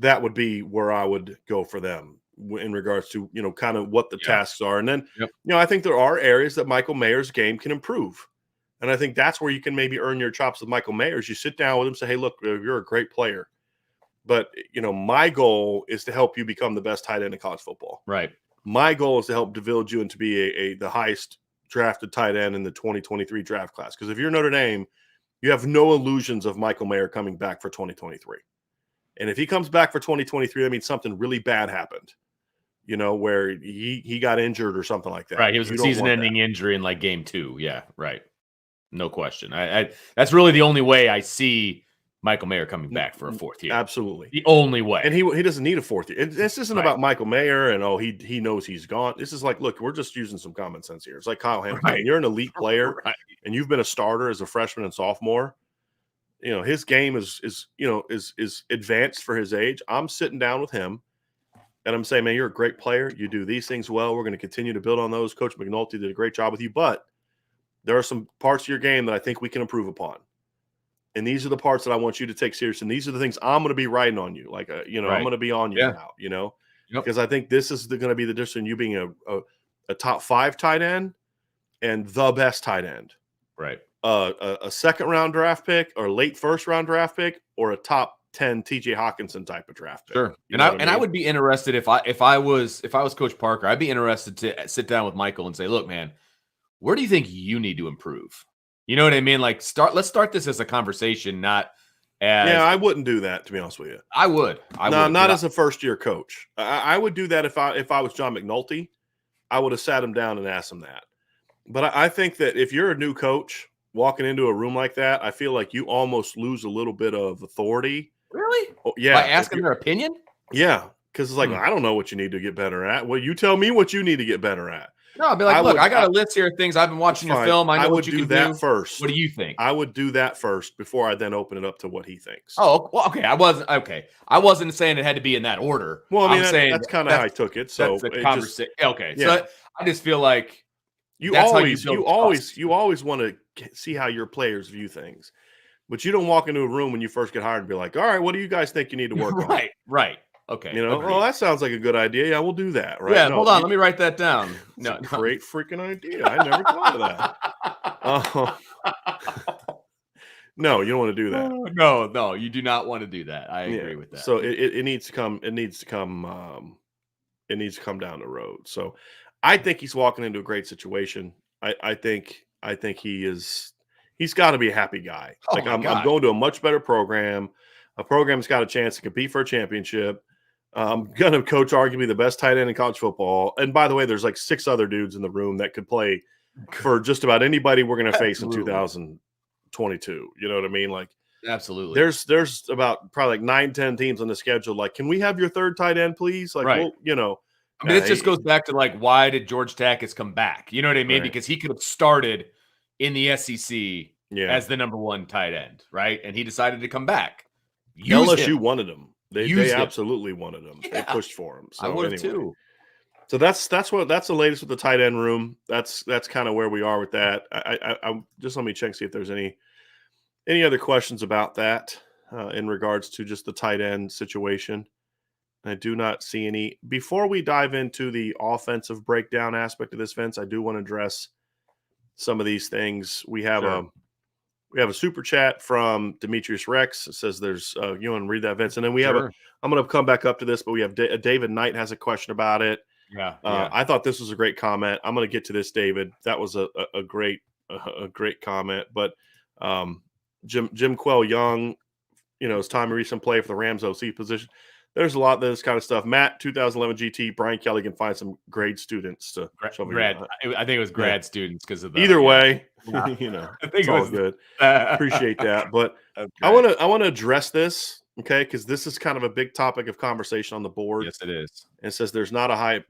that would be where I would go for them in regards to, kind of what the Yeah. tasks are. And then, Yep. I think there are areas that Michael Mayer's game can improve. And I think that's where you can maybe earn your chops with Michael Mayers. You sit down with him, say, hey, look, you're a great player. But, my goal is to help you become the best tight end in college football. Right. My goal is to help develop you and to be the highest drafted tight end in the 2023 draft class. Because if you're Notre Dame, you have no illusions of Michael Mayer coming back for 2023. And if he comes back for 2023, that means something really bad happened, where he got injured or something like that. Right. He was a season-ending injury in like game 2. Yeah. Right. No question. I that's really the only way I see Michael Mayer coming back for a 4th year. Absolutely. The only way. And he doesn't need a 4th year. This isn't about Michael Mayer and, he knows he's gone. This is like, look, we're just using some common sense here. It's like Kyle Hamilton. Right. You're an elite player and you've been a starter as a freshman and sophomore. His game is advanced for his age. I'm sitting down with him and I'm saying, man, you're a great player. You do these things well. We're going to continue to build on those. Coach McNulty did a great job with you, but there are some parts of your game that I think we can improve upon. And these are the parts that I want you to take serious. And these are the things I'm going to be writing on you. Like, I'm going to be on you now, because I think this is going to be the difference in you being a top 5 tight end and the best tight end. Right. A second-round draft pick or late first-round draft pick or a top 10 TJ Hawkinson type of draft pick. Sure. I would be interested if I was Coach Parker, I'd be interested to sit down with Michael and say, look, man, where do you think you need to improve? You know what I mean? Like let's start this as a conversation, not as I wouldn't do that, to be honest with you. I would. Not as a first-year coach. I would do that if I was John McNulty. I would have sat him down and asked him that. But I think that if you're a new coach walking into a room like that, I feel like you almost lose a little bit of authority. Really? Oh, yeah. By asking their opinion? Yeah. Because it's like, I don't know what you need to get better at. Well, you tell me what you need to get better at. No, I'd be like, look, I got a list here of things I've been watching your film. I know what you can do. First. What do you think? I would do that first before I then open it up to what he thinks. Oh, well, okay. I wasn't saying it had to be in that order. Well, I'm saying that's kind of how I took it. So that's the conversation. Okay. Yeah. So I just feel like you always want to see how your players view things. But you don't walk into a room when you first get hired and be like, all right, what do you guys think you need to work on? Right. Okay. That sounds like a good idea. Yeah, we'll do that. Right. Yeah, hold on. Let me write that down. No, great freaking idea. I never thought of that. No, you don't want to do that. No, you do not want to do that. I agree with that. So it needs to come. It needs to come down the road. So I think he's walking into a great situation. I think he's got to be a happy guy. I'm going to a much better program. A program's got a chance to compete for a championship. I'm going to coach arguably the best tight end in college football. And by the way, there's like 6 other dudes in the room that could play for just about anybody we're going to face in 2022. You know what I mean? Like, absolutely. There's about probably like 9-10 teams on the schedule. Like, can we have your third tight end, please? Like, right. Well, I mean, it just goes back to like, why did George Takis come back? You know what I mean? Right. Because he could have started in the SEC as the number 1 tight end, right? And he decided to come back. LSU wanted him. They absolutely wanted him. Yeah. They pushed for him. So I would have too. So that's the latest with the tight end room. That's kind of where we are with that. I just let me check see if there's any other questions about that in regards to just the tight end situation. I do not see any. Before we dive into the offensive breakdown aspect of this, Vince, I do want to address some of these things. We have a super chat from Demetrius Rex. It says there's you want to read that, Vince? And then we have I'm going to come back up to this, but we have David Knight has a question about it. Yeah. I thought this was a great comment. I'm going to get to this, David. That was a great comment. But Jim Quell Young, it's time to recent play for the Rams OC position. There's a lot of this kind of stuff. Matt, 2011 GT, Brian Kelly can find some grade students to grad. I think it was grad students because of that. Either way, I think it's all good. Appreciate that. But I want to address this, okay? Because this is kind of a big topic of conversation on the board. Yes, it is. And it says there's not a high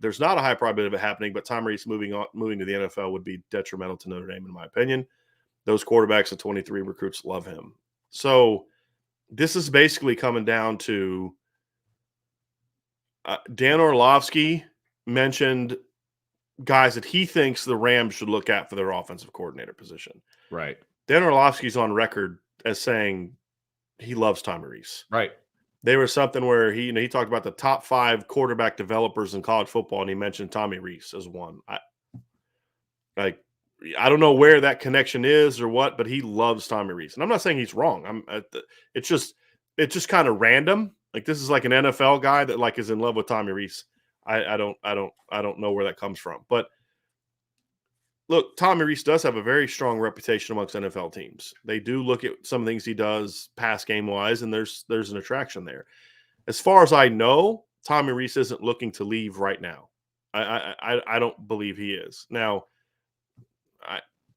probability of it happening, but Tom Reese moving to the NFL would be detrimental to Notre Dame, in my opinion. Those quarterbacks at 23 recruits love him. So this is basically coming down to Dan Orlovsky mentioned guys that he thinks the Rams should look at for their offensive coordinator position. Right. Dan Orlovsky's on record as saying he loves Tom Reese. Right. There was something where he talked about the top 5 quarterback developers in college football, and he mentioned Tommy Rees as one. Like, I don't know where that connection is or what, but he loves Tommy Rees, and I'm not saying he's wrong. It's just kind of random. Like, this is like an NFL guy that like is in love with Tommy Rees. I don't know where that comes from, but look, Tommy Rees does have a very strong reputation amongst NFL teams. They do look at some things he does pass game wise, and there's an attraction there. As far as I know, Tommy Rees isn't looking to leave right now. I don't believe he is. Now,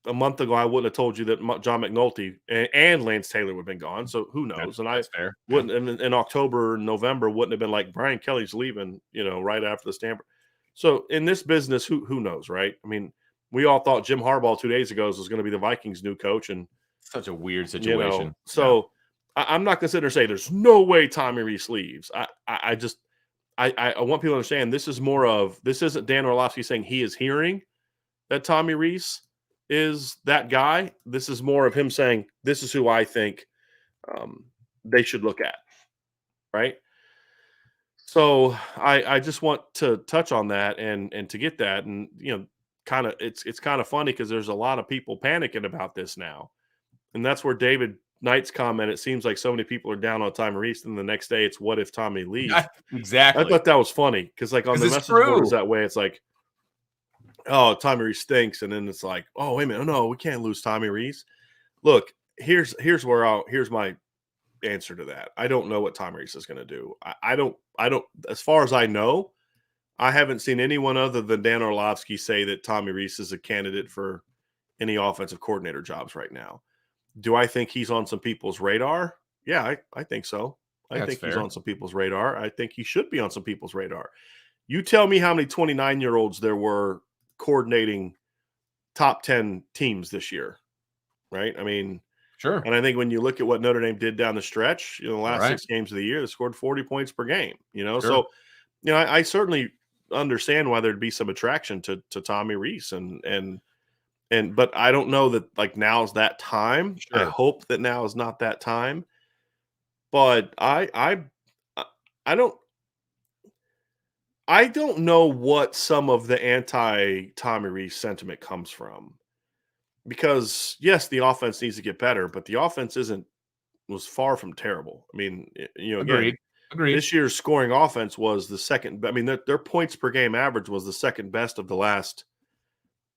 a month ago, I wouldn't have told you that John McNulty and Lance Taylor would have been gone. So who knows? That's fair. Wouldn't in October, November, wouldn't have been like Brian Kelly's leaving, right after the Stanford. So in this business, who knows, right? I mean, we all thought Jim Harbaugh 2 days ago was going to be the Vikings' new coach, and such a weird situation. So I'm not going to sit there and say there's no way Tommy Rees leaves. I want people to understand this isn't Dan Orlovsky saying he is hearing that Tommy Rees is that guy. This is more of him saying this is who I think they should look at, right? So I just want to touch on that and to get that, and kind of it's kind of funny because there's a lot of people panicking about this now, and that's where David Knight's comment. It seems like so many people are down on Tommy Rees, and the next day it's what if Tommy leaves? Exactly. I thought that was funny because like on the message boards that way, it's like, oh, Tommy Rees stinks, and then it's like, oh wait a minute, no, we can't lose Tommy Rees. Look, here's my answer to that. I don't know what Tommy Rees is going to do. I don't. As far as I know, I haven't seen anyone other than Dan Orlovsky say that Tommy Rees is a candidate for any offensive coordinator jobs right now. Do I think he's on some people's radar? Yeah, I think so. I think he's on some people's radar. I think he should be on some people's radar. You tell me how many 29-year-olds there were coordinating top 10 teams this year, right? I mean, sure. And I think when you look at what Notre Dame did down the stretch, the last 6 games of the year, they scored 40 points per game, Sure. So, I certainly understand why there'd be some attraction to Tommy Rees but I don't know that like now's that time. Sure. I hope that now is not that time. But I don't know what some of the anti-Tommy Rees sentiment comes from. Because yes, the offense needs to get better, but the offense was far from terrible. I mean, Agreed. This year's scoring offense was the second. I mean, their points per game average was the second best of the last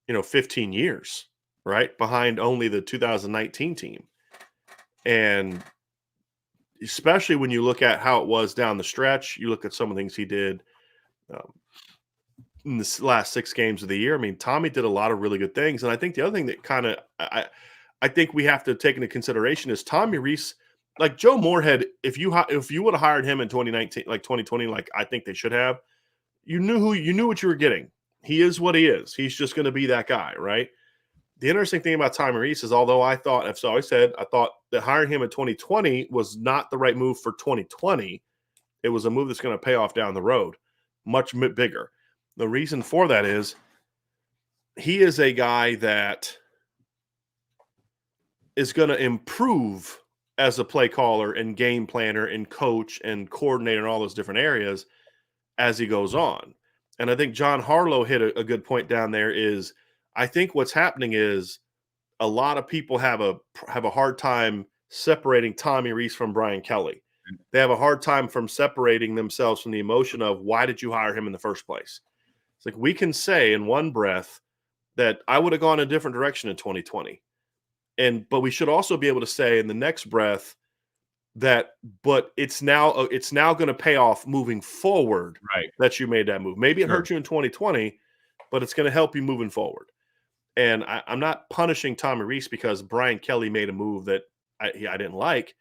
15 years, right? Behind only the 2019 team. And especially when you look at how it was down the stretch, you look at some of the things he did in the last 6 games of the year. I mean, Tommy did a lot of really good things. And I think the other thing that kind of I think we have to take into consideration is Tommy Rees, like Joe Moorhead, if you would have hired him in 2019, like 2020, like I think they should have, you knew what you were getting. He is what he is. He's just going to be that guy, right? The interesting thing about Tommy Rees is, although I thought that hiring him in 2020 was not the right move for 2020, it was a move that's going to pay off down the road, much bigger. The reason for that is he is a guy that is going to improve as a play caller and game planner and coach and coordinator in all those different areas as he goes on. And I think John Harlow hit a good point down there is I think what's happening is a lot of people have a hard time separating Tommy Rees from Brian Kelly. They have a hard time from separating themselves from the emotion of why did you hire him in the first place? It's like we can say in one breath that I would have gone a different direction in 2020. But we should also be able to say in the next breath that, but it's now going to pay off moving forward, right? That you made that move. Maybe it hurt you in 2020, but it's going to help you moving forward. And I'm not punishing Tommy Rees because Brian Kelly made a move that I didn't like.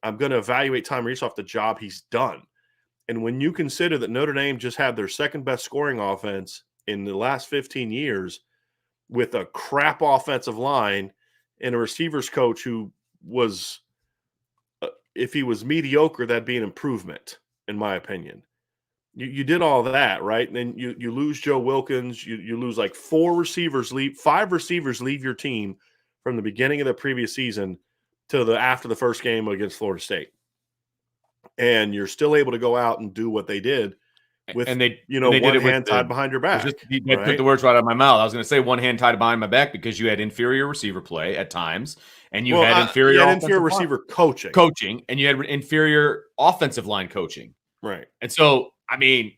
I'm going to evaluate Tommy Rees off the job he's done. And when you consider that Notre Dame just had their second best scoring offense in the last 15 years with a crap offensive line and a receivers coach who was, if he was mediocre, that'd be an improvement, in my opinion. You did all that, right? And then you lose Joe Wilkins. You lose like 5 receivers leave your team from the beginning of the previous season to after the first game against Florida State. and you're still able to go out and do what they did with, and they one did it with hand tied behind your back. That took the words right out of my mouth. I was going to say one hand tied behind my back because you had inferior receiver play at times, and you had inferior inferior receiver coaching, and you had inferior offensive line coaching. Right. And so, I mean,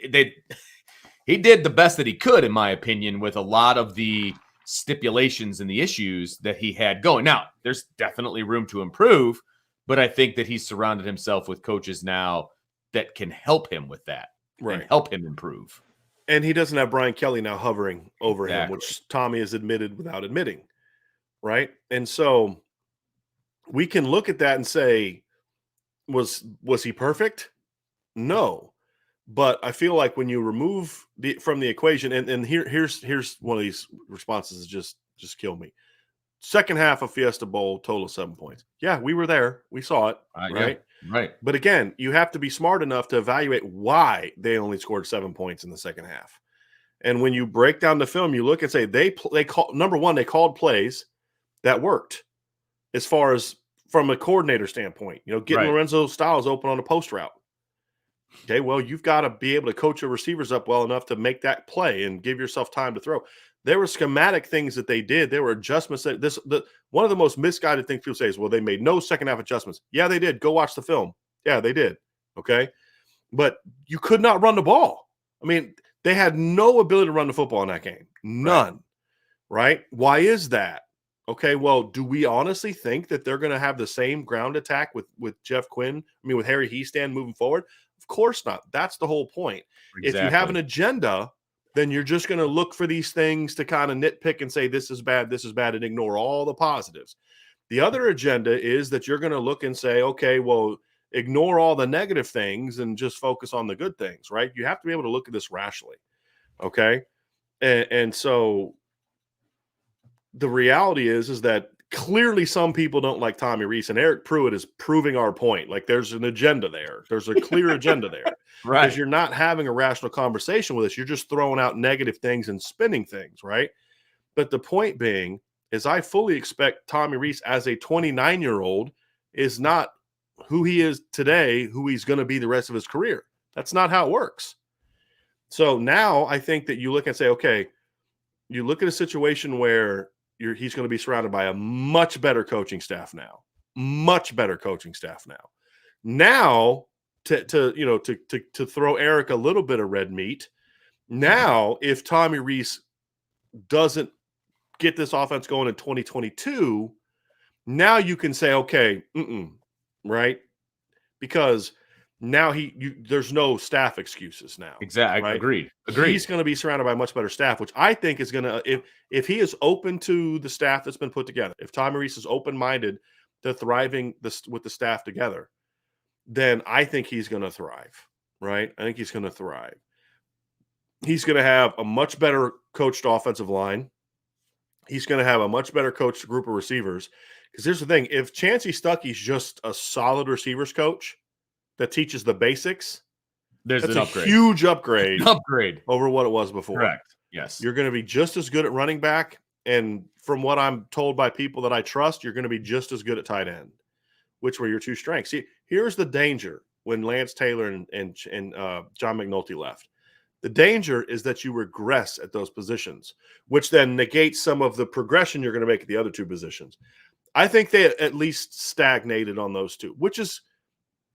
he did the best that he could, in my opinion, with a lot of the stipulations and the issues that he had going. Now, there's definitely room to improve, but I think that he's surrounded himself with coaches now that can help him with that. Right. And help him improve. And he doesn't have Brian Kelly now hovering over him, which Tommy has admitted without admitting, right? And so we can look at that and say, was he perfect? No. But I feel like when you remove from the equation, and here's one of these responses that just kill me. Second half of Fiesta Bowl, total of 7 points. Yeah, we were there. We saw it, right? Yeah, right. But again, you have to be smart enough to evaluate why they only scored 7 points in the second half. And when you break down the film, you look and say they number one, they called plays that worked as far as from a coordinator standpoint. Getting Lorenzo Styles open on a post route. Okay, well, you've got to be able to coach your receivers up well enough to make that play and give yourself time to throw. There were schematic things that they did. There were adjustments that one of the most misguided things people say is, well, they made no second half adjustments. Yeah, they did. Go watch the film. Yeah, they did. Okay. But you could not run the ball. I mean, they had no ability to run the football in that game. None. Right? Why is that? Okay, well, do we honestly think that they're going to have the same ground attack with Jeff Quinn? I mean, with Harry Heastand moving forward? Of course not. That's the whole point. Exactly. If you have an agenda, then you're just going to look for these things to kind of nitpick and say, this is bad, and ignore all the positives. The other agenda is that you're going to look and say, okay, well, ignore all the negative things and just focus on the good things, right? You have to be able to look at this rationally, okay? And so the reality is that clearly some people don't like Tommy Rees, and Eric Pruitt is proving our point. Like there's an agenda there. There's a clear agenda there. Right. Because you're not having a rational conversation with us. You're just throwing out negative things and spinning things, right? But the point being is I fully expect Tommy Rees as a 29-year-old is not who he is today, who he's going to be the rest of his career. That's not how it works. So now I think that you look and say, okay, you look at a situation where he's going to be surrounded by a much better coaching staff now. Much better coaching staff now. Now, to throw Eric a little bit of red meat, now if Tommy Rees doesn't get this offense going in 2022, now you can say, okay, right? Because now there's no staff excuses now. Exactly. Right? Agreed. He's going to be surrounded by a much better staff, which I think is going to, if he is open to the staff that's been put together, if Tommy Rees is open-minded to thriving with the staff together, then I think he's going to thrive, right? I think he's going to thrive. He's going to have a much better coached offensive line. He's going to have a much better coached group of receivers. Because here's the thing, if Chancey Stuckey's just a solid receivers coach that teaches the basics, that's an upgrade. Huge upgrade. Over what it was before. Correct. Yes. You're going to be just as good at running back. And from what I'm told by people that I trust, you're going to be just as good at tight end, which were your two strengths. See, here's the danger when Lance Taylor and John McNulty left. The danger is that you regress at those positions, which then negates some of the progression you're going to make at the other two positions. I think they at least stagnated on those two, which is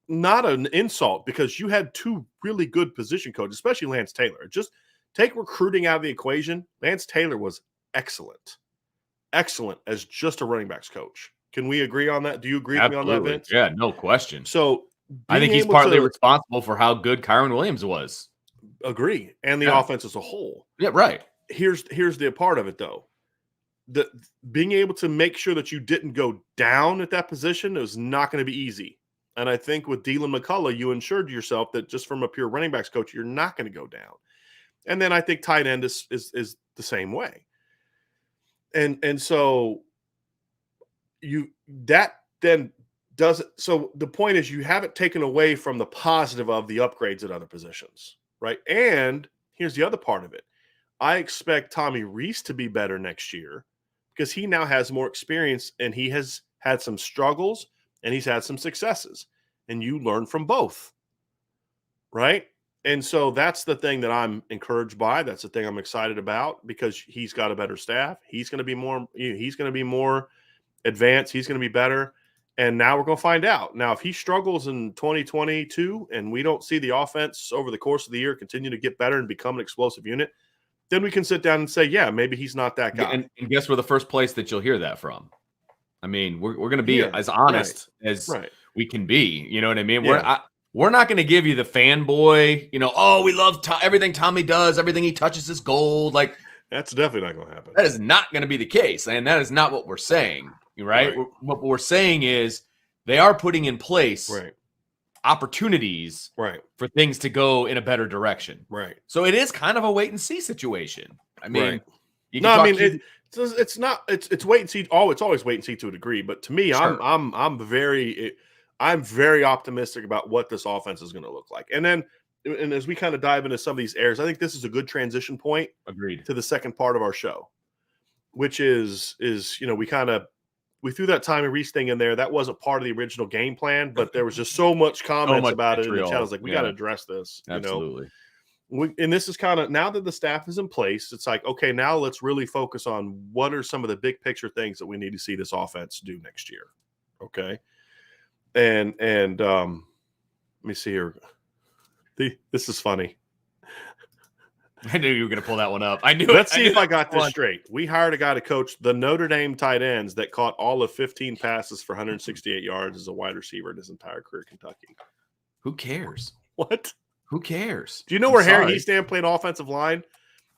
not an insult because you had two really good position coaches, especially Lance Taylor. Just take recruiting out of the equation. Lance Taylor was excellent as just a running backs coach. Can we agree on that? Do you agree with me on that, Vince? Yeah, no question. So I think he's partly responsible for how good Kyron Williams was. Agree. And the offense as a whole. Yeah, right. Here's the part of it, though. Being able to make sure that you didn't go down at that position is not going to be easy. And I think with Dylan McCullough, you ensured yourself that just from a pure running backs coach, you're not going to go down. And then I think tight end is the same way. And so that then doesn't. So the point is you haven't taken away from the positive of the upgrades at other positions, right? And here's the other part of it. I expect Tommy Rees to be better next year because he now has more experience and he has had some struggles and he's had some successes. and you learn from both, right? And so that's the thing that I'm encouraged by. That's the thing I'm excited about because he's got a better staff. He's going to be more. He's going to be more advanced. He's going to be better. And now we're going to find out. Now, if he struggles in 2022 and we don't see the offense over the course of the year continue to get better and become an explosive unit, then we can sit down and say, yeah, maybe he's not that guy. And guess where the first place that you'll hear that from? I mean, we're going to be as honest as we can be. You know what I mean? We're not going to give you the fanboy, oh, we love everything Tommy does. Everything he touches is gold. Like, that's definitely not going to happen. That is not going to be the case. And that is not what we're saying, right? What we're saying is they are putting in place opportunities for things to go in a better direction. Right. So it is kind of a wait and see situation. I mean, it's not. It's wait and see. Oh, it's always wait and see to a degree. But to me, sure. I'm very optimistic about what this offense is going to look like. And as we kind of dive into some of these areas, I think this is a good transition point. Agreed. To the second part of our show, which is we threw that Tommy Rees thing in there. That wasn't part of the original game plan, but there was just so much comments about it in the chat. I was like, we got to address this. Absolutely. And this is kind of, now that the staff is in place, it's like, okay, now let's really focus on what are some of the big picture things that we need to see this offense do next year. Okay. And let me see here. This is funny. I knew you were going to pull that one up. I knew. Let's see if I got this straight. We hired a guy to coach the Notre Dame tight ends that caught all of 15 passes for 168 yards as a wide receiver in his entire career at Kentucky. Who cares? What? Who cares? Do you know where Harry Eastham played offensive line?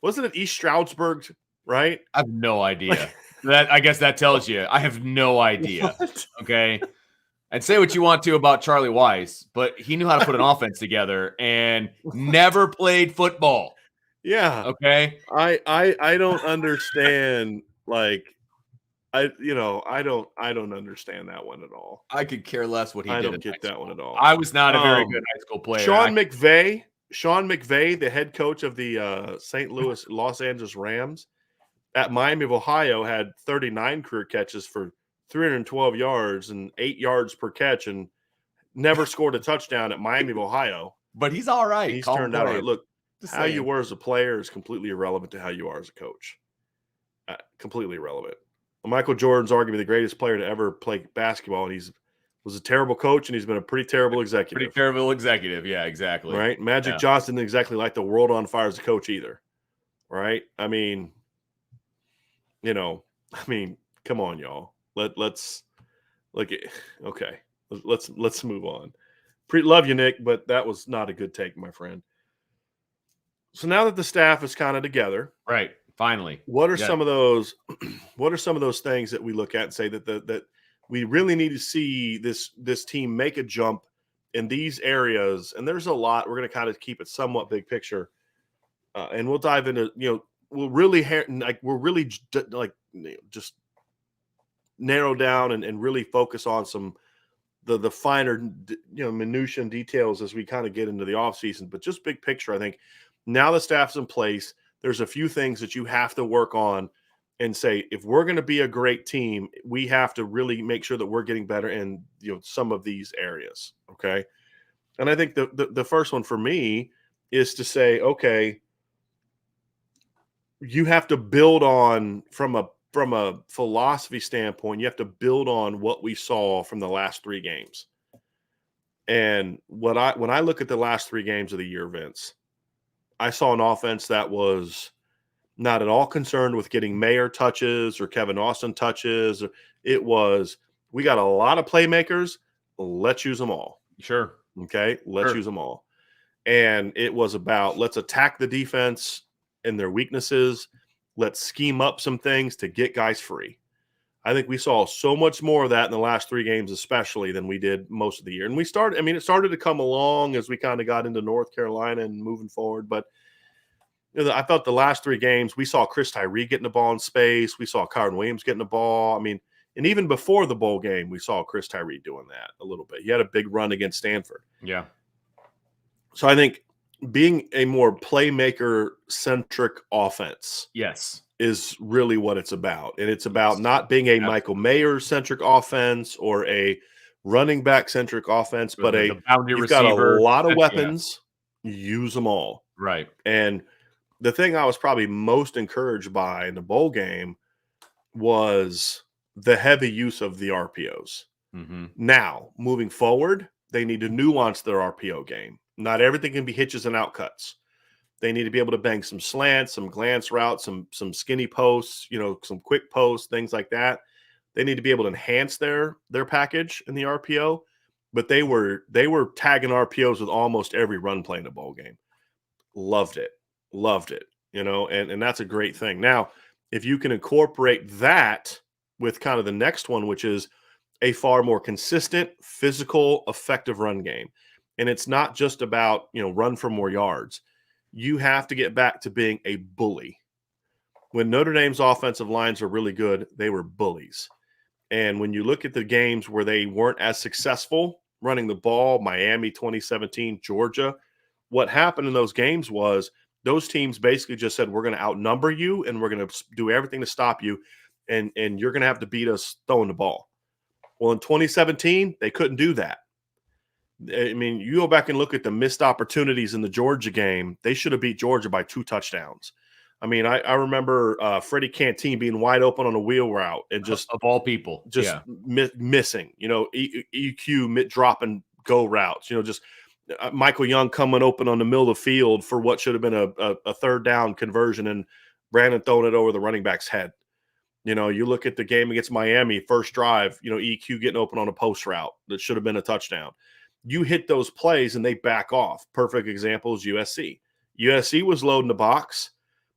Wasn't it East Stroudsburg, right? I have no idea. I guess that tells you. I have no idea. What? Okay. And say what you want to about Charlie Weiss, but he knew how to put an offense together and never played football. Yeah. Okay. I don't understand. Like, I don't understand that one at all. I could care less what he did. I don't get that one at all. I was not a very good high school player. Sean McVay, the head coach of the St. Louis Los Angeles Rams at Miami of Ohio, had 39 career catches for 312 yards and 8 yards per catch, and never scored a touchdown at Miami of Ohio. But he's all right. He's turned out right. Look, how you were as a player is completely irrelevant to how you are as a coach. Completely irrelevant. Michael Jordan's arguably the greatest player to ever play basketball, and was a terrible coach, and he's been a pretty terrible executive. Pretty terrible executive, yeah, exactly. Right? Magic Johnson didn't exactly light the world on fire as a coach either. Right? I mean, come on, y'all. Let's look at okay. Let's move on. Love you, Nick, but that was not a good take, my friend. So now that the staff is kind of together, right? Finally, what are some of those? What are some of those things that we look at and say that we really need to see this team make a jump in these areas? And there's a lot. We're going to kind of keep it somewhat big picture, and we'll dive into we'll really just narrow down and really focus on some the finer minutia and details as we kind of get into the off season. But just big picture, I think now the staff's in place. There's a few things that you have to work on and say, if we're going to be a great team, we have to really make sure that we're getting better in some of these areas. Okay. And I think the first one for me is to say, okay, you have to build on from a philosophy standpoint, you have to build on what we saw from the last 3 games. And when I look at the last 3 games of the year, Vince, I saw an offense that was not at all concerned with getting Mayer touches or Kevin Austin touches. It was, we got a lot of playmakers. Let's use them all. Sure. Okay. Let's use them all. And it was about, let's attack the defense and their weaknesses. Let's scheme up some things to get guys free. I think we saw so much more of that in the last 3 games, especially than we did most of the year. And it started to come along as we kind of got into North Carolina and moving forward. But I felt the last 3 games, we saw Chris Tyree getting the ball in space. We saw Kyron Williams getting the ball. And even before the bowl game, we saw Chris Tyree doing that a little bit. He had a big run against Stanford. Yeah. So I think being a more playmaker-centric offense is really what it's about. And it's about not being a Michael Mayer-centric offense or a running back centric offense, but The boundary you've got a receiver. lot of Yeah, weapons. Use them all. right. And the thing I was probably most encouraged by in the bowl game was the heavy use of the RPOs. Mm-hmm. Now, moving forward, they need to nuance their RPO game. Not everything can be hitches and outcuts. They need to be able to bang some slants, some glance routes, some skinny posts, some quick posts, things like that. They need to be able to enhance their package in the RPO. But they were tagging RPOs with almost every run play in the bowl game. Loved it. And that's a great thing. Now, if you can incorporate that with kind of the next one, which is a far more consistent, physical, effective run game. And it's not just about, run for more yards. You have to get back to being a bully. When Notre Dame's offensive lines are really good, they were bullies. And when you look at the games where they weren't as successful running the ball, Miami 2017, Georgia, what happened in those games was those teams basically just said, we're going to outnumber you and we're going to do everything to stop you. And you're going to have to beat us throwing the ball. Well, in 2017, they couldn't do that. I mean, you go back and look at the missed opportunities in the Georgia game. They should have beat Georgia by 2 touchdowns. I mean, I remember Freddie Canteen being wide open on a wheel route and just of all people, missing. EQ drop and go routes. Just Michael Young coming open on the middle of the field for what should have been a third down conversion, and Brandon throwing it over the running back's head. You look at the game against Miami, first drive. EQ getting open on a post route that should have been a touchdown. You hit those plays and they back off. Perfect example is USC. USC was loading the box.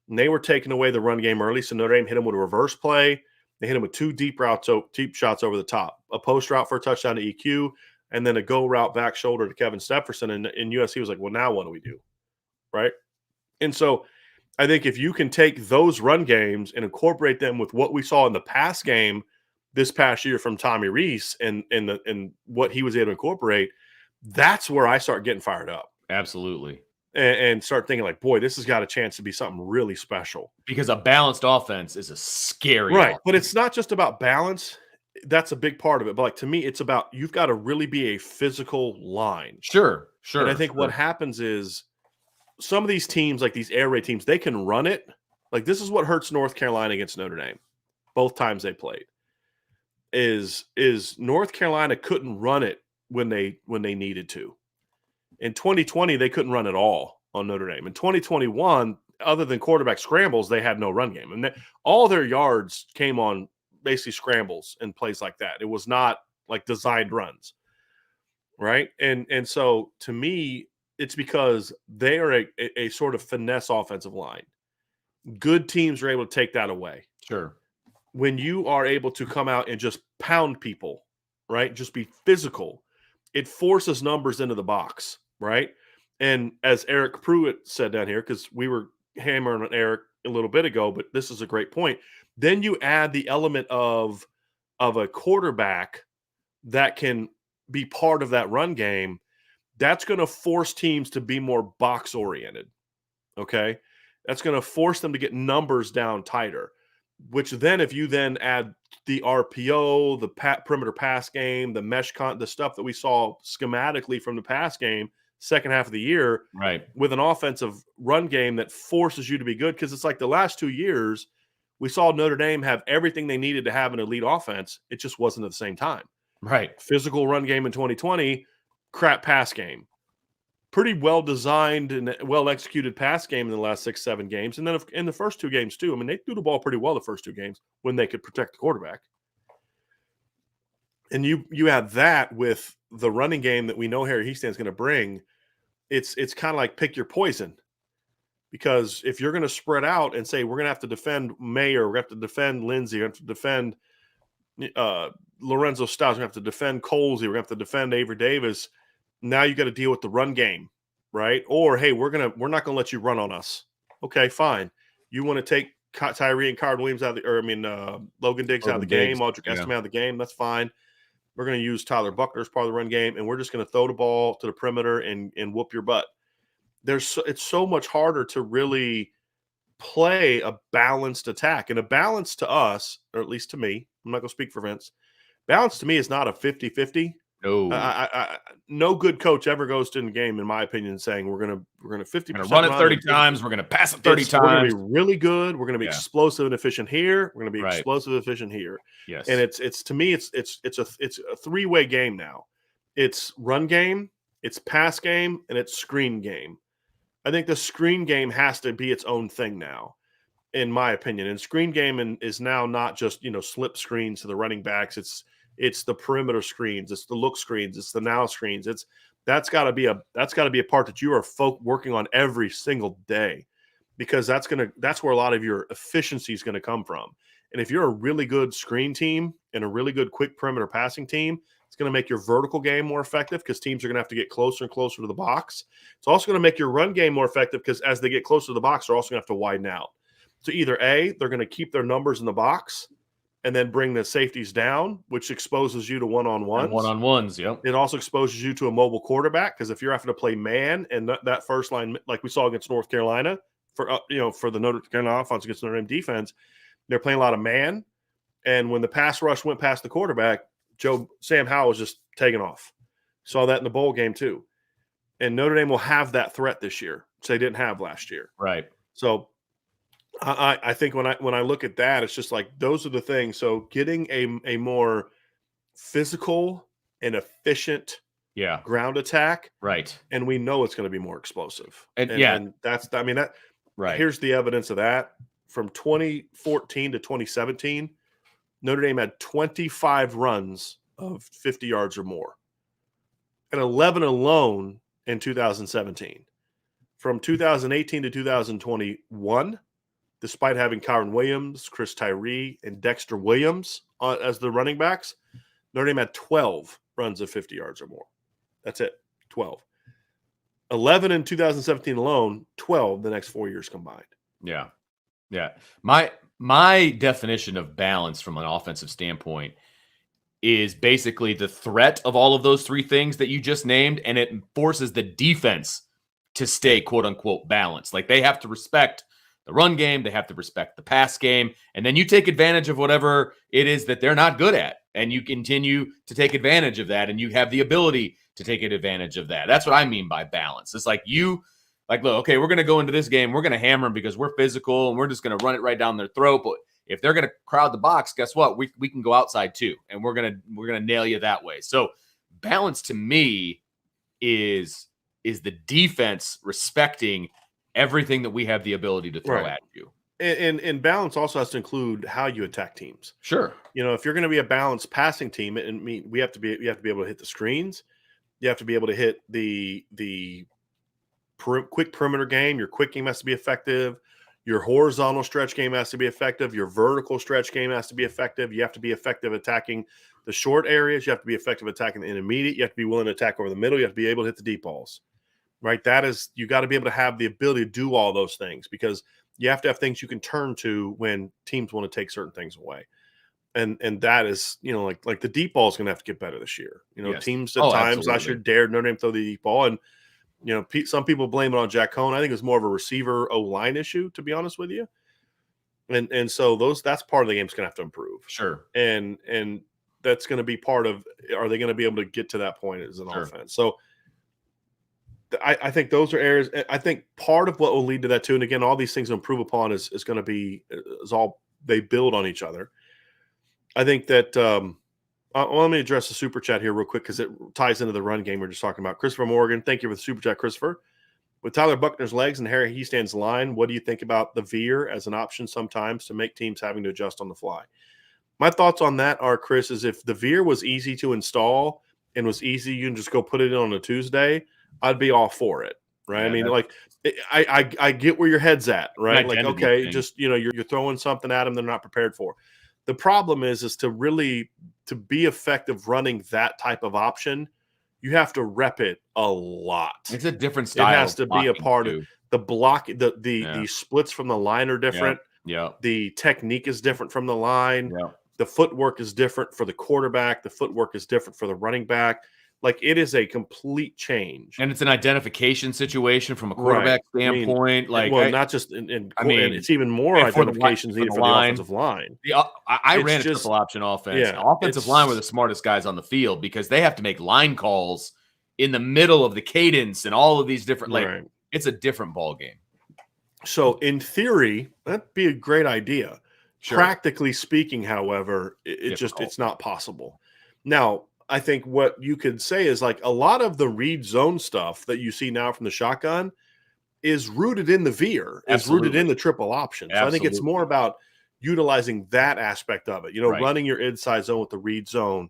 And they were taking away the run game early, so Notre Dame hit them with a reverse play. They hit him with 2 deep shots over the top, a post route for a touchdown to EQ, and then a go route back shoulder to Kevin Stepherson. And USC was like, well, now what do we do? Right? And so I think if you can take those run games and incorporate them with what we saw in the pass game this past year from Tommy Rees and what he was able to incorporate, that's where I start getting fired up. Absolutely. And start thinking like, boy, this has got a chance to be something really special. Because a balanced offense is a scary offense. But it's not just about balance. That's a big part of it. But like to me, it's about you've got to really be a physical line. Sure. And I think what happens is some of these teams, like these air raid teams, they can run it. Like this is what hurts North Carolina against Notre Dame. Both times they played. Is North Carolina couldn't run it when they needed to. In 2020, they couldn't run at all on Notre Dame. In 2021, other than quarterback scrambles, they had no run game. And all their yards came on basically scrambles and plays like that. It was not like designed runs, right? And so to me, it's because they are a sort of finesse offensive line. Good teams are able to take that away. Sure. When you are able to come out and just pound people, right? Just be physical. It forces numbers into the box, right? And as Eric Pruitt said down here, because we were hammering on Eric a little bit ago, but this is a great point. Then you add the element of a quarterback that can be part of that run game. That's going to force teams to be more box oriented. Okay. That's going to force them to get numbers down tighter, which then if you then add the RPO, the perimeter pass game, the mesh the stuff that we saw schematically from the pass game, second half of the year, right, with an offensive run game that forces you to be good. Because it's like the last 2 years, we saw Notre Dame have everything they needed to have an elite offense. It just wasn't at the same time. Right. Physical run game in 2020, crap pass game. Pretty well designed and well executed pass game in the last 6-7 games. And then in the first 2 games too. I mean, they threw the ball pretty well the first 2 games when they could protect the quarterback. And you add that with the running game that we know Harry Hiestan's going to bring. It's kind of like pick your poison, because if you're going to spread out and say we're going to have to defend Mayer, we have to defend Lindsey, we have to defend Lorenzo Styles, we have to defend Colsey, we have to defend Avery Davis. Now you got to deal with the run game, right? Or hey, we're not going to let you run on us. Okay, fine. You want to take Tyree and Card Williams out of Logan Diggs out of the game, Audric Estime out of the game. That's fine. We're going to use Tyler Buckner as part of the run game, and we're just going to throw the ball to the perimeter and whoop your butt. It's so much harder to really play a balanced attack. And a balance to us, or at least to me, I'm not going to speak for Vince, balance to me is not a 50-50. No. No good coach ever goes to the game, in my opinion, saying we're gonna We're 50% gonna run it 30 and take it. times. We're gonna pass it 30 We're gonna be times. really good. We're gonna be Yeah. explosive and efficient here. We're gonna be Right. explosive and efficient here. Yes. And it's to me, it's a three-way game now. It's run game, it's pass game, and it's screen game. I think the screen game has to be its own thing now, in my opinion. And screen game is now not just slip screens to the running backs. It's the perimeter screens. It's the look screens. It's the now screens. That's got to be a part that you are working on every single day, because that's where a lot of your efficiency is going to come from. And if you're a really good screen team and a really good quick perimeter passing team, it's going to make your vertical game more effective, because teams are going to have to get closer and closer to the box. It's also going to make your run game more effective, because as they get closer to the box, they're also going to have to widen out. So either A, they're going to keep their numbers in the box and then bring the safeties down, which exposes you to one-on-ones. And one-on-ones, yep. It also exposes you to a mobile quarterback, because if you're having to play man and that first line, like we saw against North Carolina, for the Notre Carolina offense against Notre Dame defense, they're playing a lot of man. And when the pass rush went past the quarterback, Sam Howell was just taking off. Saw that in the bowl game too. And Notre Dame will have that threat this year, which they didn't have last year. Right. So I think when I look at that, it's just like those are the things. So getting a more physical and efficient ground attack, right, and we know it's going to be more explosive. And that's that. Right. Here's the evidence of that. From 2014 to 2017, Notre Dame had 25 runs of 50 yards or more, and 11 alone in 2017. From 2018 to 2021, despite having Kyron Williams, Chris Tyree, and Dexter Williams as the running backs, Notre Dame had 12 runs of 50 yards or more. That's it, 12. 11 in 2017 alone, 12 the next 4 years combined. Yeah. Yeah. My definition of balance from an offensive standpoint is basically the threat of all of those three things that you just named, and it forces the defense to stay quote unquote balanced. Like they have to respect the run game, they have to respect the pass game, and then you take advantage of whatever it is that they're not good at, and you continue to take advantage of that, and you have the ability to take advantage of that. That's what I mean by balance. It's like look, okay, we're going to go into this game, we're going to hammer them because we're physical, and we're just going to run it right down their throat. But if they're going to crowd the box, guess what? We can go outside too, and we're gonna nail you that way. So balance to me is the defense respecting everything that we have the ability to throw at you. And balance also has to include how you attack teams. Sure. If you're going to be a balanced passing team, we have to be able to hit the screens. You have to be able to hit the quick perimeter game. Your quick game has to be effective. Your horizontal stretch game has to be effective. Your vertical stretch game has to be effective. You have to be effective attacking the short areas. You have to be effective attacking the intermediate. You have to be willing to attack over the middle. You have to be able to hit the deep balls. Right? You got to be able to have the ability to do all those things, because you have to have things you can turn to when teams want to take certain things away. And that is, like the deep ball is going to have to get better this year. Yes. Teams at times last year dared Notre Dame throw the deep ball, and some people blame it on Jack Cohn. I think it's more of a receiver O-line issue, to be honest with you. And so that's part of the game's going to have to improve. Sure. And that's going to be part of, are they going to be able to get to that point as an offense? So I think those are areas. I think part of what will lead to that too, and again, all these things to improve upon is going to be all they build on each other. I think that let me address the super chat here real quick, because it ties into the run game we're just talking about. Christopher Morgan, thank you for the super chat, Christopher. With Tyler Buckner's legs and Harry Heastand's line, what do you think about the veer as an option sometimes to make teams having to adjust on the fly? My thoughts on that are, Chris, is if the veer was easy to install and was easy, you can just go put it in on a Tuesday, I'd be all for it, right? Yeah, I mean, like, I get where your head's at, right? Like, okay, thing. just you're throwing something at them they're not prepared for. The problem is to be effective running that type of option, you have to rep it a lot. It's a different style. It has to be a part of the block. The splits from the line are different. Yeah. The technique is different from the line. Yeah. The footwork is different for the quarterback. The footwork is different for the running back. Like, it is a complete change. And it's an identification situation from a quarterback standpoint. Not just and it's even more and identifications needed for the line. offensive line. I ran a triple option offense. Yeah, Offensive line were the smartest guys on the field because they have to make line calls in the middle of the cadence and all of these different it's a different ball game. So in theory, that'd be a great idea. Sure. Practically speaking, however, it's not possible. Now, I think what you could say is like a lot of the read zone stuff that you see now from the shotgun is rooted in the veer, is rooted in the triple option. So I think it's more about utilizing that aspect of it, running your inside zone with the read zone,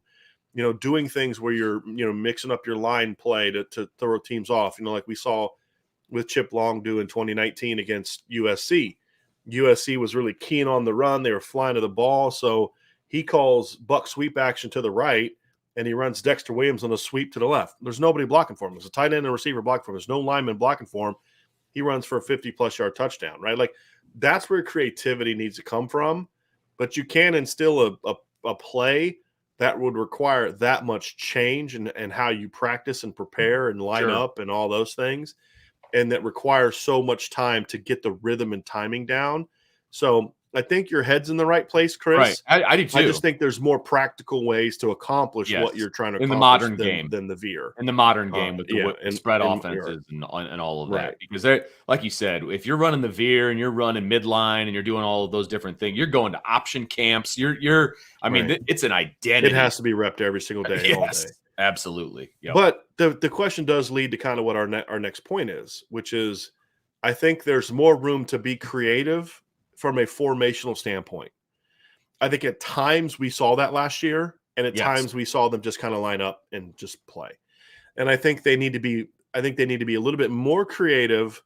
doing things where you're, mixing up your line play to throw teams off, like we saw with Chip Long do in 2019 against USC. USC was really keen on the run. They were flying to the ball. So he calls buck sweep action to the right, and he runs Dexter Williams on a sweep to the left. There's nobody blocking for him. There's a tight end and a receiver blocking for him. There's no lineman blocking for him. He runs for a 50-plus yard touchdown, right? Like, that's where creativity needs to come from. But you can instill a play that would require that much change and how you practice and prepare and line up and all those things. And that requires so much time to get the rhythm and timing down. So I think your head's in the right place, Chris. Right. I do too. I just think there's more practical ways to accomplish what you're trying to accomplish in the modern game than the veer. In the modern game with the spread offenses and all of that. Because they're, like you said, if you're running the veer and you're running midline and you're doing all of those different things, you're going to option camps. It's an identity. It has to be repped every single day, all day. Absolutely. Yep. But the question does lead to kind of what our next point is, which is I think there's more room to be creative from a formational standpoint. I think at times we saw that last year, and at times we saw them just kind of line up and just play. And I think they need to be a little bit more creative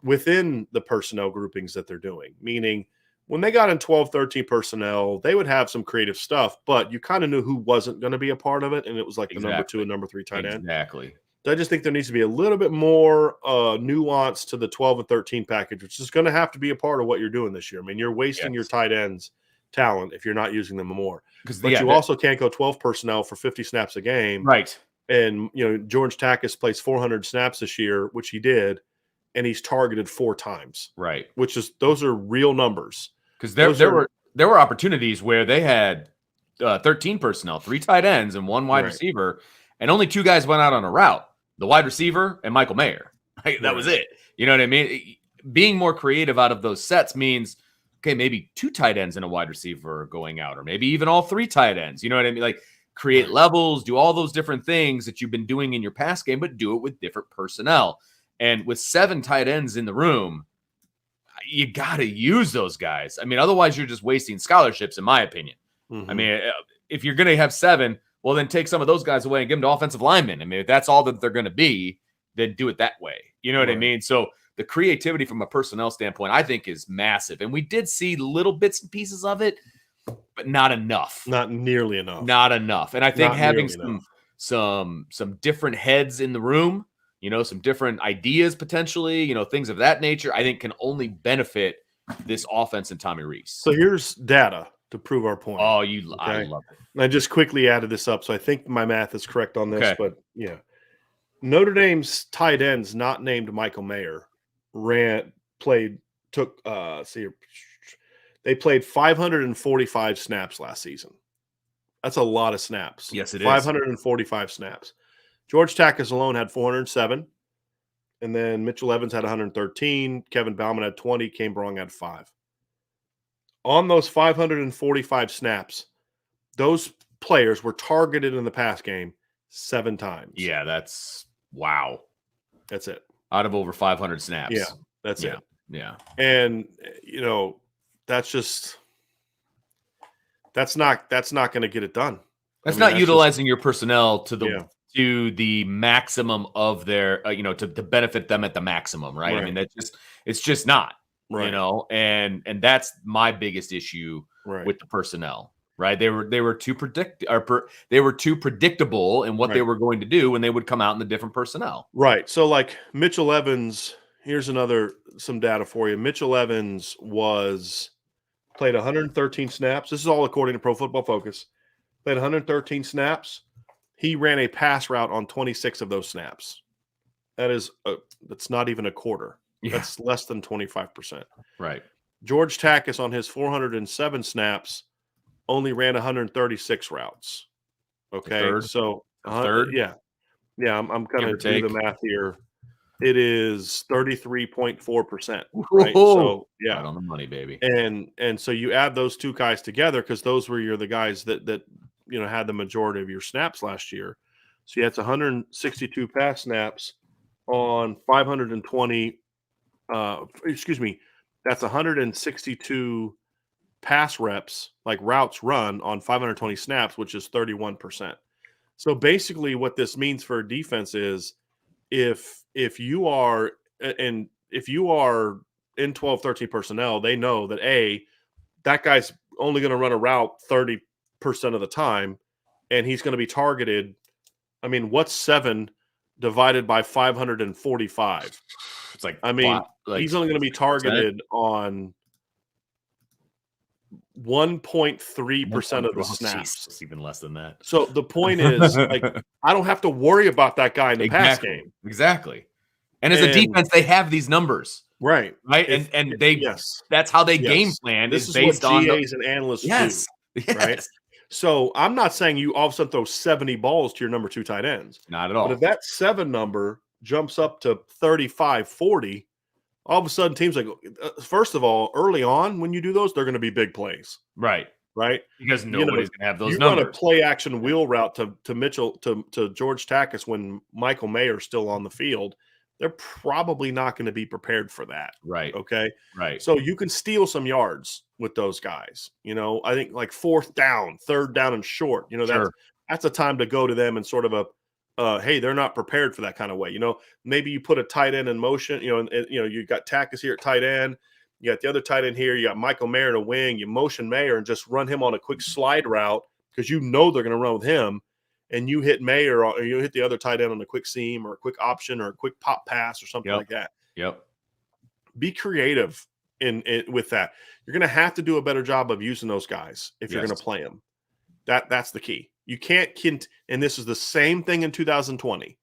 within the personnel groupings that they're doing, meaning when they got in 12, 13 personnel, they would have some creative stuff, but you kind of knew who wasn't going to be a part of it, and it was like the number 2 and number 3 tight end. Exactly. So I just think there needs to be a little bit more nuance to the 12 and 13 package, which is going to have to be a part of what you're doing this year. I mean, you're wasting your tight ends talent if you're not using them more. But you also can't go 12 personnel for 50 snaps a game. Right. And, George Takis plays 400 snaps this year, which he did, and he's targeted 4 times. Right. Those are real numbers. Because there were opportunities where they had 13 personnel, 3 tight ends and 1 wide receiver, and only 2 guys went out on a route, the wide receiver and Michael Mayer. That was it. You know what I mean? Being more creative out of those sets means, okay, maybe 2 tight ends and a wide receiver are going out, or maybe even all 3 tight ends. You know what I mean? Like, create levels, do all those different things that you've been doing in your pass game, but do it with different personnel. And with 7 tight ends in the room, you got to use those guys. I mean, otherwise you're just wasting scholarships, in my opinion. Mm-hmm. I mean, if you're going to have 7, well, then take some of those guys away and give them to offensive linemen. I mean, if that's all that they're going to be, then do it that way. You know what I mean? So the creativity from a personnel standpoint, I think, is massive. And we did see little bits and pieces of it, but not enough. Not nearly enough. Not enough. And I think having some different heads in the room, some different ideas potentially, things of that nature, I think can only benefit this offense and Tommy Rees. So here's data to prove our point. Oh, I love it. And I just quickly added this up, so I think my math is correct on this. But yeah, Notre Dame's tight ends not named Michael Mayer they played 545 snaps last season. That's a lot of snaps. Yes, it is. 545 snaps. George Takis alone had 407. And then Mitchell Evans had 113. Kevin Bauman had 20. Kane Brong had 5. On those 545 snaps, those players were targeted in the pass game 7 times. Yeah, that's wow. That's it. Out of over 500 snaps. Yeah, that's it. Yeah. And, that's not going to get it done. That's not utilizing your personnel to the maximum of their, to benefit them at the maximum, right? I mean, it's just not, and that's my biggest issue with the personnel, right? They were too predictable in what they were going to do when they would come out in the different personnel. Right. So like Mitchell Evans, here's some data for you. Mitchell Evans played 113 snaps. This is all according to Pro Football Focus. Played 113 snaps. He ran a pass route on 26 of those snaps. That's not even a quarter. Yeah. That's less than 25%. Right. George Takis on his 407 snaps only ran 136 routes. Okay, so A third, yeah, I'm give gonna or do the take. math here. It is 33.4%, right? Whoa. So yeah, Right on the money, baby. and so you add those two guys together because those were the guys that had the majority of your snaps last year. So that's 162 pass snaps on 520. Excuse me, that's 162 pass reps, like routes run on 520 snaps, which is 31%. So basically, what this means for a defense is if you are and if you are in 12, 13 personnel, they know that that guy's only going to run a route 30% of the time, and he's going to be targeted. I mean, what's 7 divided by 545? It's like I mean, he's only going to be 6%. targeted on 1.3% of the snaps. It's even less than that. So the point is, like, I don't have to worry about that guy in the pass game. Exactly. And as a And defense, they have these numbers, right. right? And they Yes. that's how they game Yes. plan This is is based what on the GAs and analysts do, yes. right? Yes. So I'm not saying you all of a sudden throw 70 balls to your number 2 tight ends. Not at But all. if that 7 number jumps up to 35, 40, all of a sudden teams like first of all, early on when you do those, they're going to be big plays, Right. right? Because nobody's gonna have those You numbers. run a play action wheel route to Mitchell to George Takis when Michael Mayer's still on the field. They're probably not going to be prepared for that. Right. Okay. Right. So you can steal some yards with those guys. I think like 4th down, 3rd down and short. Sure. That's a time to go to them and sort of hey, they're not prepared for that kind of way. Maybe you put a tight end in motion. And you got Takis here at tight end. You got the other tight end here. You got Michael Mayer in a wing. You motion Mayer and just run him on a quick slide route because they're going to run with him. And you hit Mayer or you hit the other tight end on a quick seam or a quick option or a quick pop pass or something like that. Yep. Be creative with that. You're going to have to do a better job of using those guys if you're going to play them. That's the key. You can't and this is the same thing in 2020.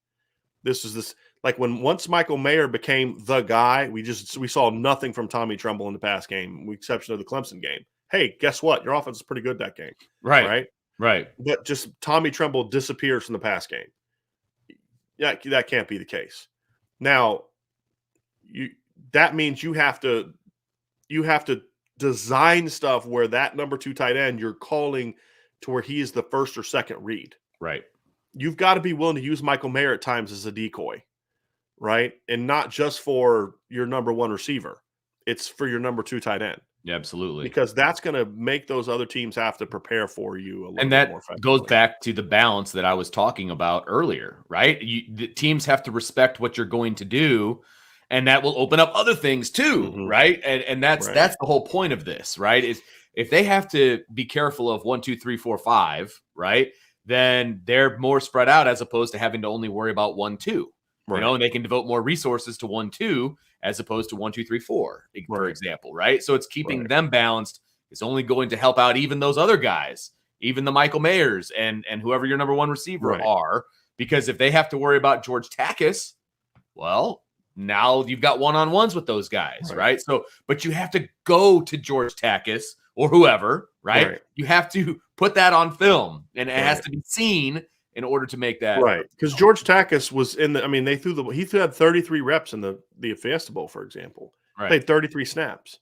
Like once Michael Mayer became the guy, we saw nothing from Tommy Tremble in the pass game, with the exception of the Clemson game. Hey, guess what? Your offense is pretty good that game. Right. But just Tommy Tremble disappears from the pass game. Yeah, that can't be the case. Now, that means you have to design stuff where that number 2 tight end you're calling to where he is the first or second read. Right. You've got to be willing to use Michael Mayer at times as a decoy, right? And not just for your number 1 receiver. It's for your number 2 tight end. Yeah, absolutely. Because that's going to make those other teams have to prepare for you a little and bit that more effectively. goes back to the balance that I was talking about earlier, right? The teams have to respect what you're going to do, and that will open up other things too, right? And that's the whole point of this, right? Is if they have to be careful of 1, 2, 3, 4, 5, right? Then they're more spread out as opposed to having to only worry about 1, 2. Right. And they can devote more resources to 1, 2 as opposed to 1, 2, 3, 4, for example, right? So it's keeping them balanced. It's only going to help out even those other guys, even the Michael Mayers and whoever your number 1 receiver are, because if they have to worry about George Takis, well, now you've got one-on-ones with those guys, right? So, but you have to go to George Takis or whoever, right? You have to put that on film, and it has to be seen in order to make that because George Takis was in the. I mean, he had 33 reps in the Fiesta Bowl, for example. Played 33 snaps,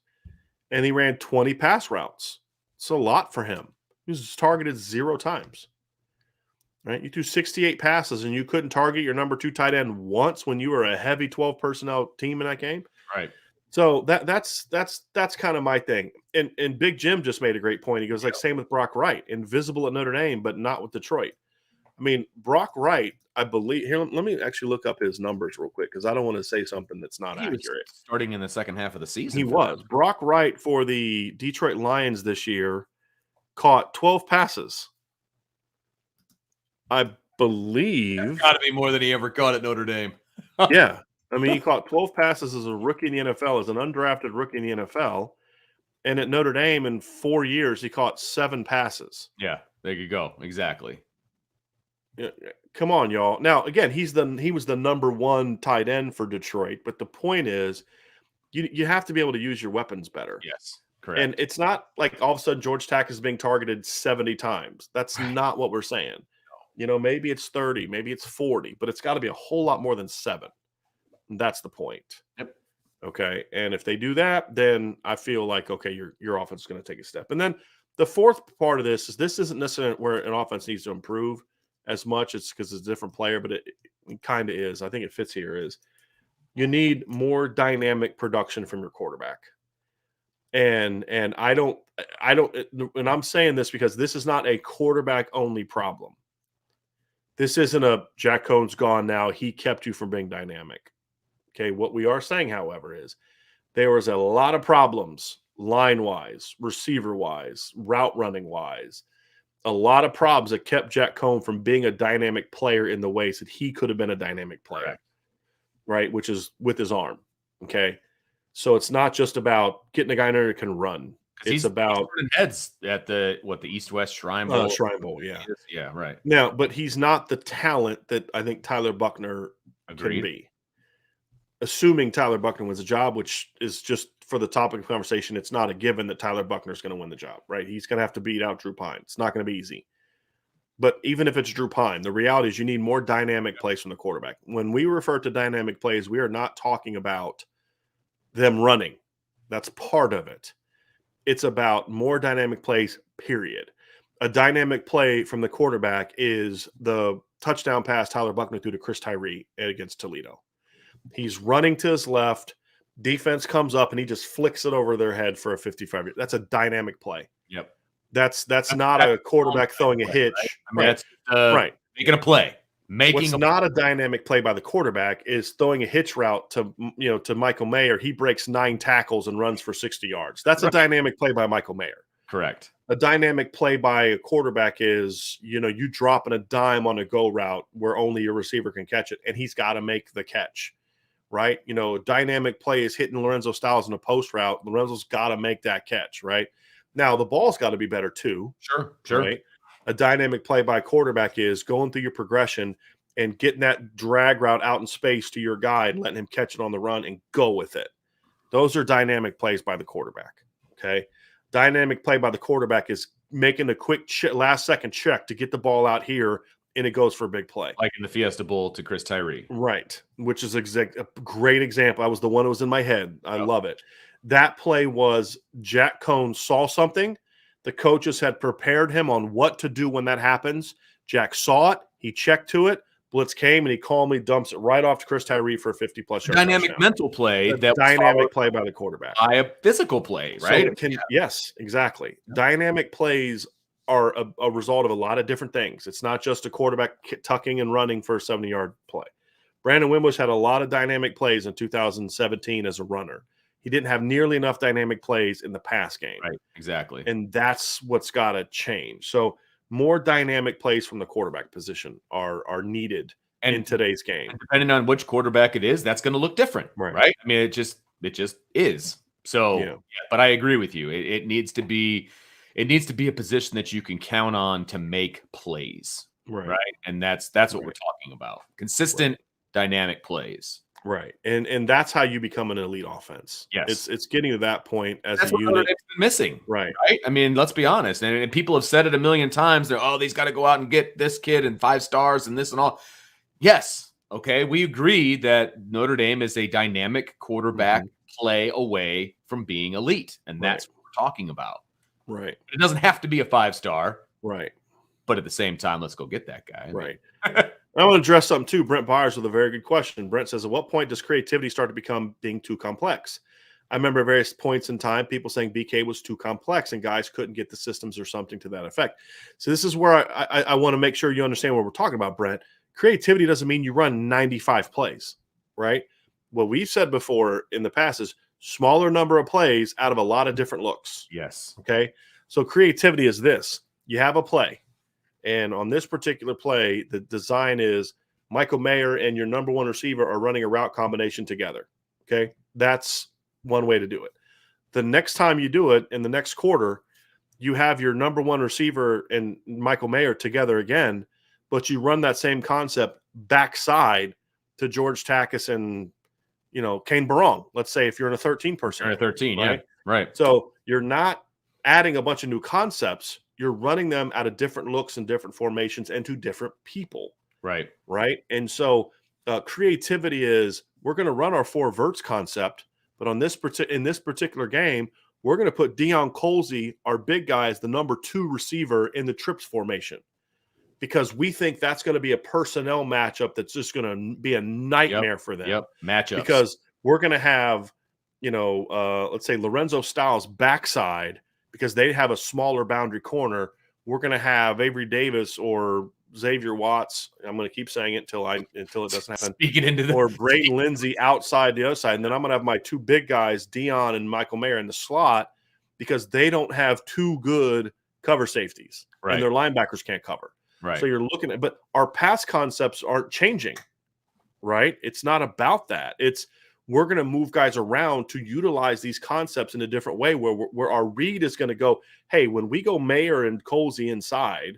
and he ran 20 pass routes. It's a lot for him. He was targeted 0 times. Right, you threw 68 passes, and you couldn't target your number 2 tight end once when you were a heavy 12 personnel team in that game. Right. So that's kind of my thing. And Big Jim just made a great point. He goes like same with Brock Wright, invisible at Notre Dame, but not with Detroit. I mean, Brock Wright, I believe here. Let me actually look up his numbers real quick because I don't want to say something that's not accurate. Starting in the second half of the season, he was Brock Wright for the Detroit Lions this year. Caught 12 passes. I believe got to be more than he ever caught at Notre Dame. Yeah. I mean, he caught 12 passes as a rookie in the NFL, as an undrafted rookie in the NFL. And at Notre Dame in 4 years, he caught 7 passes. Yeah, there you go. Exactly. Come on, y'all. Now, again, he was the number one tight end for Detroit, but the point is, you have to be able to use your weapons better. Yes, And correct. it's not like all of a sudden George Tack is being targeted 70 times. That's Right. not what we're saying. Maybe it's 30, maybe it's 40, but it's got to be a whole lot more than 7. And that's the point. Yep. Okay. And if they do that, then I feel like, okay, your offense is going to take a step. And then the fourth part of this isn't necessarily where an offense needs to improve as much. It's because it's a different player, but it kind of is. I think it fits here is you need more dynamic production from your quarterback. And I don't and I'm saying this because this is not a quarterback only problem. This isn't a Jack Cohn's gone now. He kept you from being dynamic. Okay. What we are saying, however, is there was a lot of problems line wise, receiver wise, route running wise, a lot of problems that kept Jack Cohn from being a dynamic player in the ways that he could have been a dynamic player, Correct. right? Which is with his arm. Okay. So it's not just about getting a guy in there who can run. It's about turning heads at the East-West Shrine Bowl. Shrine Bowl, yeah. Yeah, right. Now, but he's not the talent that I think Tyler Buckner Agreed. can be. Assuming Tyler Buckner wins the job, which is just for the topic of conversation, it's not a given that Tyler Buckner is going to win the job, right? He's going to have to beat out Drew Pine. It's not going to be easy. But even if it's Drew Pine, the reality is you need more dynamic plays from the quarterback. When we refer to dynamic plays, we are not talking about them running. That's part of it. It's about more dynamic plays, period. A dynamic play from the quarterback is the touchdown pass Tyler Buckner threw to Chris Tyree against Toledo. He's running to his left. Defense comes up and he just flicks it over their head for a 55. That's a dynamic play. Yep. That's not a quarterback throwing a hitch. Right? I mean, right. That's right. Making a play. What's not a dynamic play by the quarterback is throwing a hitch route to Michael Mayer. He breaks 9 tackles and runs for 60 yards. That's a dynamic play by Michael Mayer. Correct. A dynamic play by a quarterback is, you dropping a dime on a go route where only your receiver can catch it, and he's got to make the catch. Right? A dynamic play is hitting Lorenzo Styles in a post route. Lorenzo's got to make that catch, right? Now, the ball's got to be better too. Sure. Right? A dynamic play by quarterback is going through your progression and getting that drag route out in space to your guy and letting him catch it on the run and go with it. Those are dynamic plays by the quarterback, okay? Dynamic play by the quarterback is making a quick last-second check to get the ball out here, and it goes for a big play. Like in the Fiesta Bowl to Chris Tyree. Right, which is a great example. That was the one that was in my head. I love it. That play was Jack Cohn saw something. The coaches had prepared him on what to do when that happens. Jack saw it. He checked to it. Blitz came, and he calmly dumps it right off to Chris Tyree for a 50-plus yard dynamic touchdown. mental play. That dynamic play by the quarterback. By a physical play, right? So yes, exactly. Yeah. Dynamic plays are a result of a lot of different things. It's not just a quarterback tucking and running for a 70-yard play. Brandon Wimbush had a lot of dynamic plays in 2017 as a runner. He didn't have nearly enough dynamic plays in the pass game. Right, exactly. And that's what's got to change. So more dynamic plays from the quarterback position are needed in today's game. And depending on which quarterback it is, that's going to look different, right? I mean, it just is. So, but I agree with you. It needs to be a position that you can count on to make plays, right? And that's what we're talking about. Consistent, dynamic plays. Right. And that's how you become an elite offense. Yes. It's getting to that point as that's a unit. It's been missing. Right. I mean, let's be honest. And people have said it a million times. They's got to go out and get this kid and 5 stars and this and all. Yes. Okay. We agree that Notre Dame is a dynamic quarterback play away from being elite. And that's what we're talking about. Right. It doesn't have to be a 5-star. Right. But at the same time, let's go get that guy. Right. I want to address something too. Brent Byers with a very good question. Brent says, at what point does creativity start to become being too complex? I remember at various points in time, people saying BK was too complex and guys couldn't get the systems or something to that effect. So this is where I want to make sure you understand what we're talking about, Brent. Creativity doesn't mean you run 95 plays, right? What we've said before in the past is smaller number of plays out of a lot of different looks. Yes. Okay. So creativity is this. You have a play. And on this particular play, the design is Michael Mayer and your number one receiver are running a route combination together. Okay. That's one way to do it. The next time you do it in the next quarter, you have your number one receiver and Michael Mayer together again, but you run that same concept backside to George Takis and, Kane Barong. Let's say if you're in a 13 personnel. 13, right? yeah, right. So you're not adding a bunch of new concepts. You're running them out of different looks and different formations and to different people. Right. Right. And so creativity is we're going to run our 4 verts concept, but in this particular game, we're going to put Deion Colsey, our big guy, as the number 2 receiver in the trips formation because we think that's going to be a personnel matchup that's just going to be a nightmare for them. Yep, matchups. Because we're going to have, let's say Lorenzo Styles backside because they have a smaller boundary corner. We're going to have Avery Davis or Xavier Watts. I'm going to keep saying it until it doesn't happen. Speaking into the or Braden Lindsay outside the other side, and then I'm going to have my 2 big guys, Dion and Michael Mayer, in the slot because they don't have 2 good cover safeties, right. and their linebackers can't cover. Right. So you're looking at, but our pass concepts aren't changing, right? It's not about that. It's we're going to move guys around to utilize these concepts in a different way where our read is going to go, hey, when we go Mayer and Colsey inside,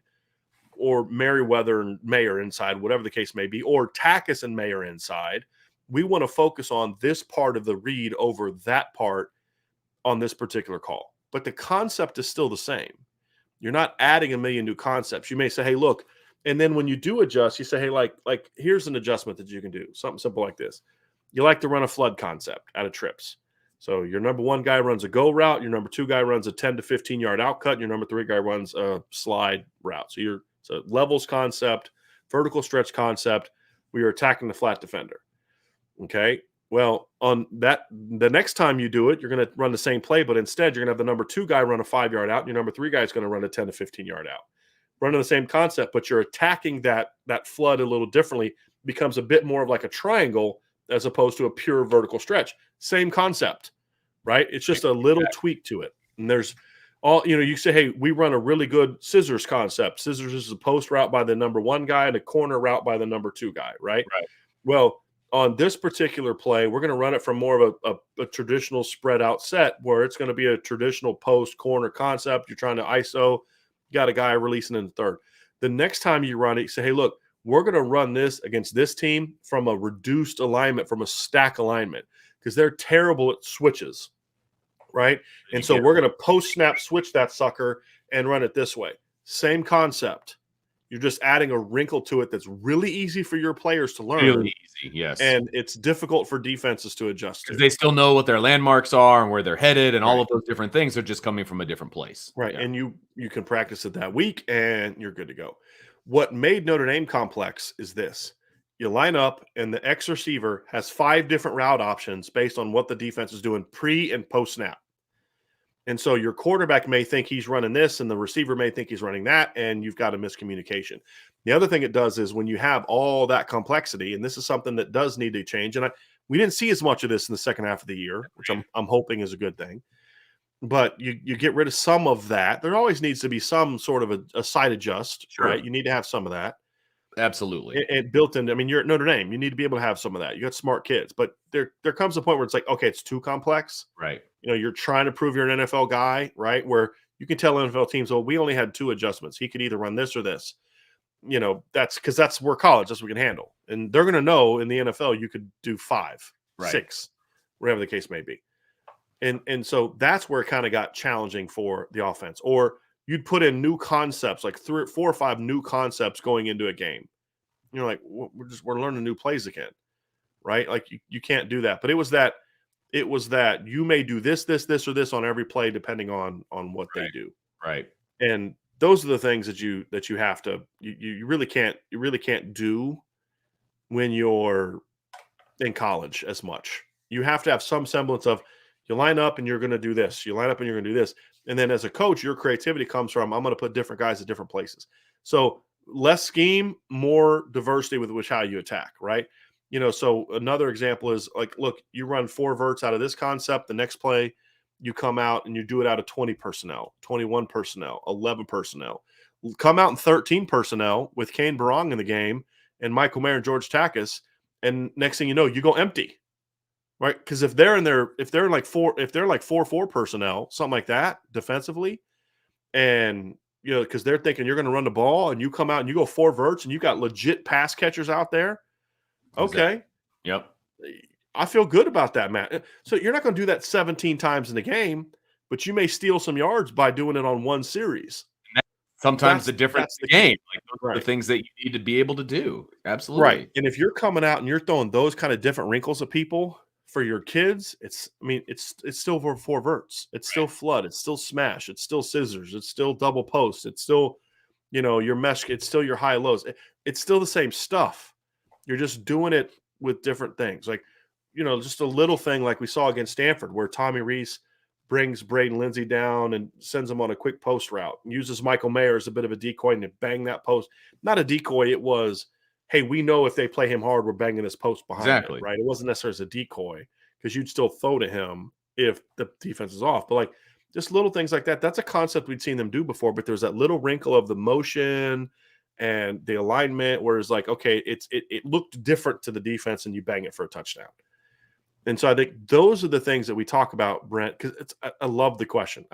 or Merriweather and Mayer inside, whatever the case may be, or Takis and Mayer inside, we want to focus on this part of the read over that part on this particular call. But the concept is still the same. You're not adding a million new concepts. You may say, hey, look, and then when you do adjust, you say, hey, like here's an adjustment that you can do. Something simple like this. You like to run a flood concept out of trips. So your number 1 guy runs a go route. Your number 2 guy runs a 10 to 15 yard out cut. And your number 3 guy runs a slide route. So levels concept, vertical stretch concept. We are attacking the flat defender. Okay. Well, on that, the next time you do it, you're going to run the same play, but instead you're going to have the number 2 guy run a 5 yard out, and your number 3 guy is going to run a 10 to 15 yard out. Running the same concept, but you're attacking that flood a little differently. Becomes a bit more of like a triangle as opposed to a pure vertical stretch. Same concept, right? It's just a little tweak to it. And there's you say, hey, we run a really good scissors concept. Scissors is a post route by the number 1 guy and a corner route by the number 2 guy, right? Right. Well, on this particular play, we're going to run it from more of a traditional spread out set where it's going to be a traditional post corner concept. You're trying to ISO, you got a guy releasing in the third. The next time you run it, you say, hey, look, we're going to run this against this team from a reduced alignment, from a stack alignment, because they're terrible at switches, right? And so we're going to post snap switch that sucker and run it this way. Same concept. You're just adding a wrinkle to it that's really easy for your players to learn. Really easy, yes. And it's difficult for defenses to adjust to. Because they still know what their landmarks are and where they're headed and all of those different things. They're just coming from a different place. Right. Yeah. And you can practice it that week and you're good to go. What made Notre Dame complex is this. You line up and the X receiver has 5 different route options based on what the defense is doing pre and post snap. And so your quarterback may think he's running this and the receiver may think he's running that, and you've got a miscommunication. The other thing it does is when you have all that complexity, and this is something that does need to change, and we didn't see as much of this in the second half of the year, which I'm hoping is a good thing. But you get rid of some of that. There always needs to be some sort of a side adjust, right? You need to have some of that. Absolutely. And built in. I mean, you're at Notre Dame. You need to be able to have some of that. You got smart kids. But there comes a point where it's like, okay, it's too complex. Right. You're trying to prove you're an NFL guy, right? Where you can tell NFL teams, well, we only had 2 adjustments. He could either run this or this. That's because we're college. That's what we can handle. And they're going to know in the NFL you could do 5, 6, whatever the case may be. And so that's where it kind of got challenging for the offense. Or you'd put in new concepts, like 4 or 5 new concepts going into a game. You're like, we're learning new plays again, right? Like you can't do that. But it was that you may do this, or this on every play depending on what they do. Right. And those are the things that you have to you really can't do when you're in college as much. You have to have some semblance of you line up and you're going to do this. You line up and you're going to do this. And then as a coach, your creativity comes from I'm going to put different guys at different places. So less scheme, more diversity with which how you attack, right? So another example is like, look, you run 4 verts out of this concept. The next play, you come out and you do it out of 20 personnel, 21 personnel, 11 personnel. Come out in 13 personnel with Kane Barong in the game and Michael Mayer and George Takis, and next thing you know, you go empty, right? Because if they're like 4 personnel, something like that, defensively, and because they're thinking you're going to run the ball and you come out and you go 4 verts and you got legit pass catchers out there. Exactly. Okay. Yep. I feel good about that, Matt. So you're not going to do that 17 times in the game, but you may steal some yards by doing it on one series. Sometimes the difference That's in the the game, key. like those are Right. the things that you need to be able to do. Right. Absolutely. And if you're coming out and you're throwing those kind of different wrinkles at people for your kids, it's still 4 verts. It's still flood. It's still smash. It's still scissors. It's still double post. It's still, your mesh. It's still your high lows. It's still the same stuff. You're just doing it with different things. Like, just a little thing like we saw against Stanford where Tommy Rees brings Braden Lindsey down and sends him on a quick post route, uses Michael Mayer as a bit of a decoy and bang that post. Not a decoy. It was, hey, we know if they play him hard, we're banging his post behind Exactly. him, right? It wasn't necessarily as a decoy because you'd still throw to him if the defense is off. But like just little things like that, that's a concept we'd seen them do before, but there's that little wrinkle of the motion and the alignment where it's like, okay, it looked different to the defense and you bang it for a touchdown. And so I think those are the things that we talk about, Brent, because I love the question.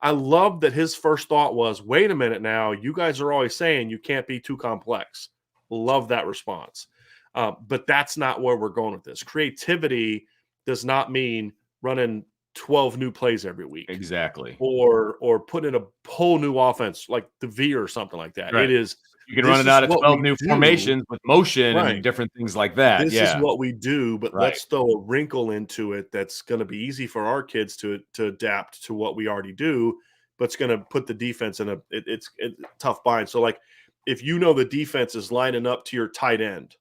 I love that his first thought was, wait a minute now, you guys are always saying you can't be too complex. Love that response. But that's not where we're going with this. Creativity does not mean running 12 new plays every week. Exactly. Or put in a whole new offense like the V or something like that. Right. It is You can run it out of 12 new formations with motion Right. and different things like that. This is what we do, but Right. let's throw a wrinkle into it that's going to be easy for our kids to adapt to what we already do, but it's going to put the defense in it's tough bind. So like if the defense is lining up to your tight end,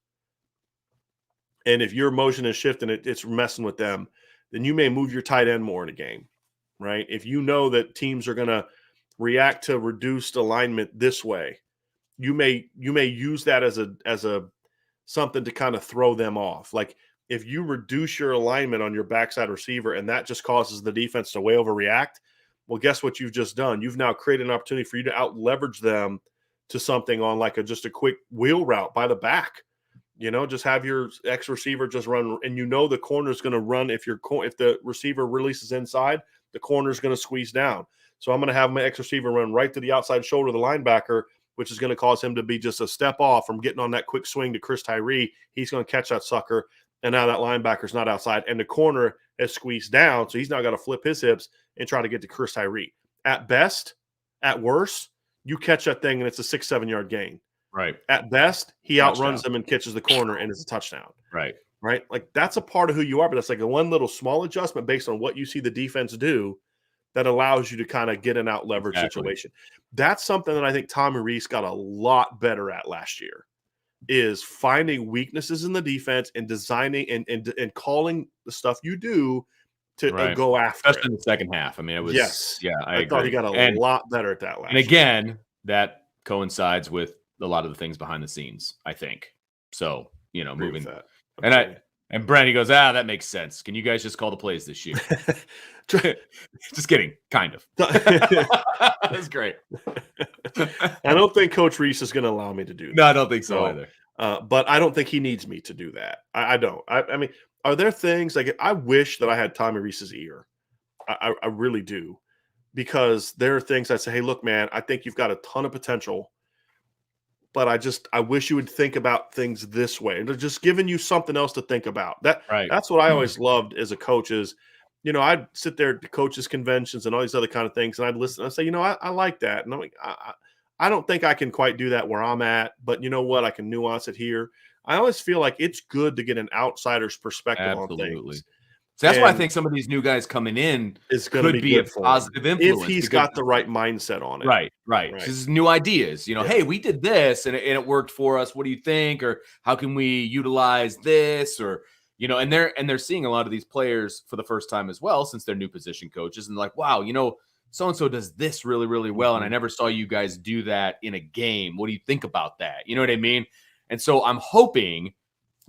and if your motion is shifting, it's messing with them, then you may move your tight end more in a game, right? If you know that teams are going to react to reduced alignment this way, you may use that as a something to kind of throw them off. Like if you reduce your alignment on your backside receiver and that just causes the defense to way overreact, well, guess what you've just done? You've now created an opportunity for you to out leverage them to something on like just a quick wheel route by the back. Just have your X receiver just run, and the corner is going to run. If the receiver releases inside, the corner is going to squeeze down. So I'm going to have my X receiver run right to the outside shoulder of the linebacker, which is going to cause him to be just a step off from getting on that quick swing to Chris Tyree. He's going to catch that sucker, and now that linebacker's not outside, and the corner has squeezed down, so he's now got to flip his hips and try to get to Chris Tyree. At best, at worst, you catch that thing, and it's a 6-7 yard gain. Right. At best, he outruns them and catches the corner, and it's a touchdown. Right. Right? Like, that's a part of who you are, but it's like a one little small adjustment based on what you see the defense do that allows you to kind of get an out leverage situation. That's something that I think Tommy Rees got a lot better at last year, is finding weaknesses in the defense and designing and calling the stuff you do to go after Especially in the second half. I mean, it was I thought he got a lot better at that last year. And again, that coincides with a lot of the things behind the scenes, I think. So, moving that. Okay. And Brent, he goes, that makes sense. Can you guys just call the plays this year? Just kidding. Kind of. That's great. I don't think Coach Rees is going to allow me to do that. No, I don't think so either. But I don't think he needs me to do that. I don't. I mean, are there things like I wish that I had Tommy Rees's ear? I really do. Because there are things I say, hey, look, man, I think you've got a ton of potential. But I wish you would think about things this way. And they're just giving you something else to think about. That's what I always loved as a coach is, I'd sit there at the coaches' conventions and all these other kind of things, and I'd listen. I'd say, I like that. And I'm like, I don't think I can quite do that where I'm at, but you know what? I can nuance it here. I always feel like it's good to get an outsider's perspective on things. So that's why I think some of these new guys coming in could be a positive influence if he's got the right mindset on it. Right. Because new ideas, hey, we did this and it worked for us. What do you think? Or how can we utilize this? Or, and they're seeing a lot of these players for the first time as well, since they're new position coaches, and like, wow, so-and-so does this really, really well. And I never saw you guys do that in a game. What do you think about that? You know what I mean? And so I'm hoping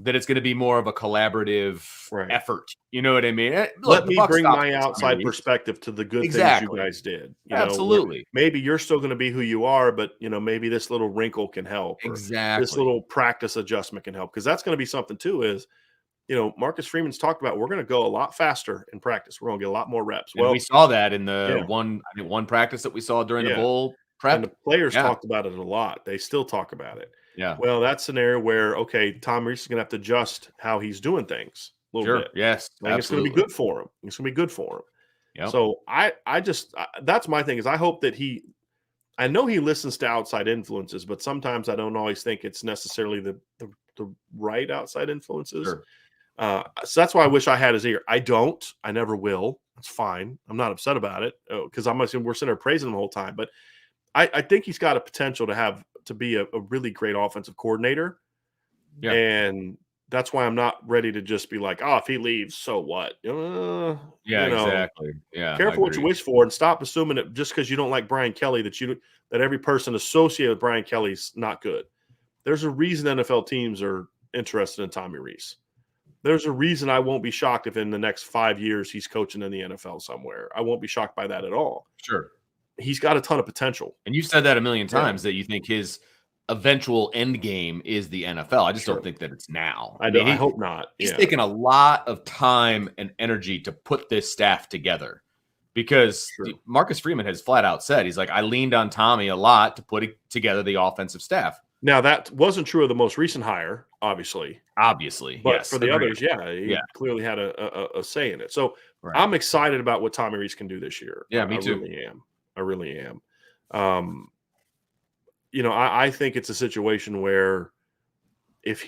that it's going to be more of a collaborative effort. You know what I mean? Let me bring my outside perspective to the good things you guys did. Absolutely. Maybe you're still going to be who you are, but maybe this little wrinkle can help. Exactly. This little practice adjustment can help. Because that's going to be something too is, Marcus Freeman's talked about, we're going to go a lot faster in practice. We're going to get a lot more reps. Well, we saw that in the one practice that we saw during the bowl. And the Prep. players Yeah. talked about it a lot. They still talk about it. Yeah. Well, that scenario where, okay, Tom Reese is going to have to adjust how he's doing things a little Sure. bit. Yes. I think it's going to be Absolutely. good for him. It's going to be good for him. Yep. So that's my thing is I hope that I know he listens to outside influences, but sometimes I don't always think it's necessarily the right outside influences. Sure. So that's why I wish I had his ear. I don't. I never will. It's fine. I'm not upset about it because we're sitting there praising him the whole time. But I think he's got a potential to be a really great offensive coordinator. Yeah. And that's why I'm not ready to just be like, oh, if he leaves, so what? Yeah. Exactly. Yeah. I Careful what you agree. wish for, and stop assuming that just because you don't like Brian Kelly that every person associated with Brian Kelly's not good. There's a reason NFL teams are interested in Tommy Reese. There's a reason I won't be shocked if in the next 5 years he's coaching in the NFL somewhere. I won't be shocked by that at all. Sure. He's got a ton of potential. And you've said that a million Yeah. times that you think his eventual end game is the NFL. I just Sure. don't think that it's now. I hope not. He's Yeah. taken a lot of time and energy to put this staff together because Sure. Marcus Freeman has flat out said, he's like, I leaned on Tommy a lot to put together the offensive staff. Now, that wasn't true of the most recent hire, obviously. Obviously, But yes. for the agreed. others, he clearly had a say in it. So Right. I'm excited about what Tommy Reese can do this year. Yeah, me too. I really am. I think it's a situation where if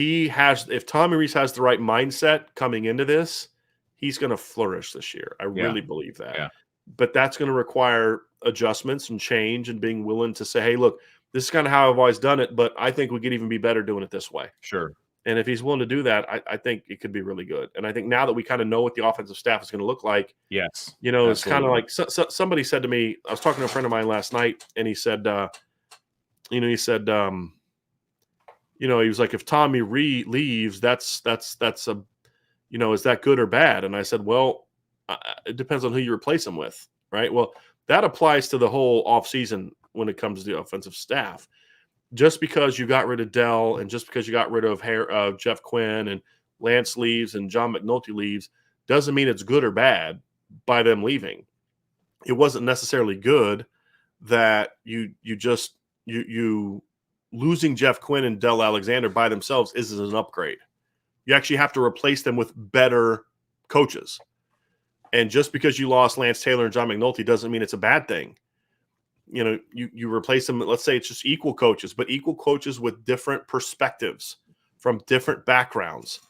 Tommy Reese has the right mindset coming into this, he's going to flourish this year. I really believe that. Yeah. But that's going to require adjustments and change and being willing to say, hey, look, this is kind of how I've always done it, but I think we could even be better doing it this way. Sure. And if he's willing to do that, I think it could be really good. And I think now that we kind of know what the offensive staff is going to look like, yes, it's kind of like somebody said to me, I was talking to a friend of mine last night, and he said, he was like, if Tommy leaves, that's a, is that good or bad? And I said, well, it depends on who you replace him with, right? Well, that applies to the whole offseason when it comes to the offensive staff. Just because you got rid of Dell and just because you got rid of Jeff Quinn and Lance leaves and John McNulty leaves doesn't mean it's good or bad by them leaving. It wasn't necessarily good that you losing Jeff Quinn and Dell Alexander by themselves isn't an upgrade. You actually have to replace them with better coaches. And just because you lost Lance Taylor and John McNulty doesn't mean it's a bad thing. You replace them, let's say it's just equal coaches, but equal coaches with different perspectives from different backgrounds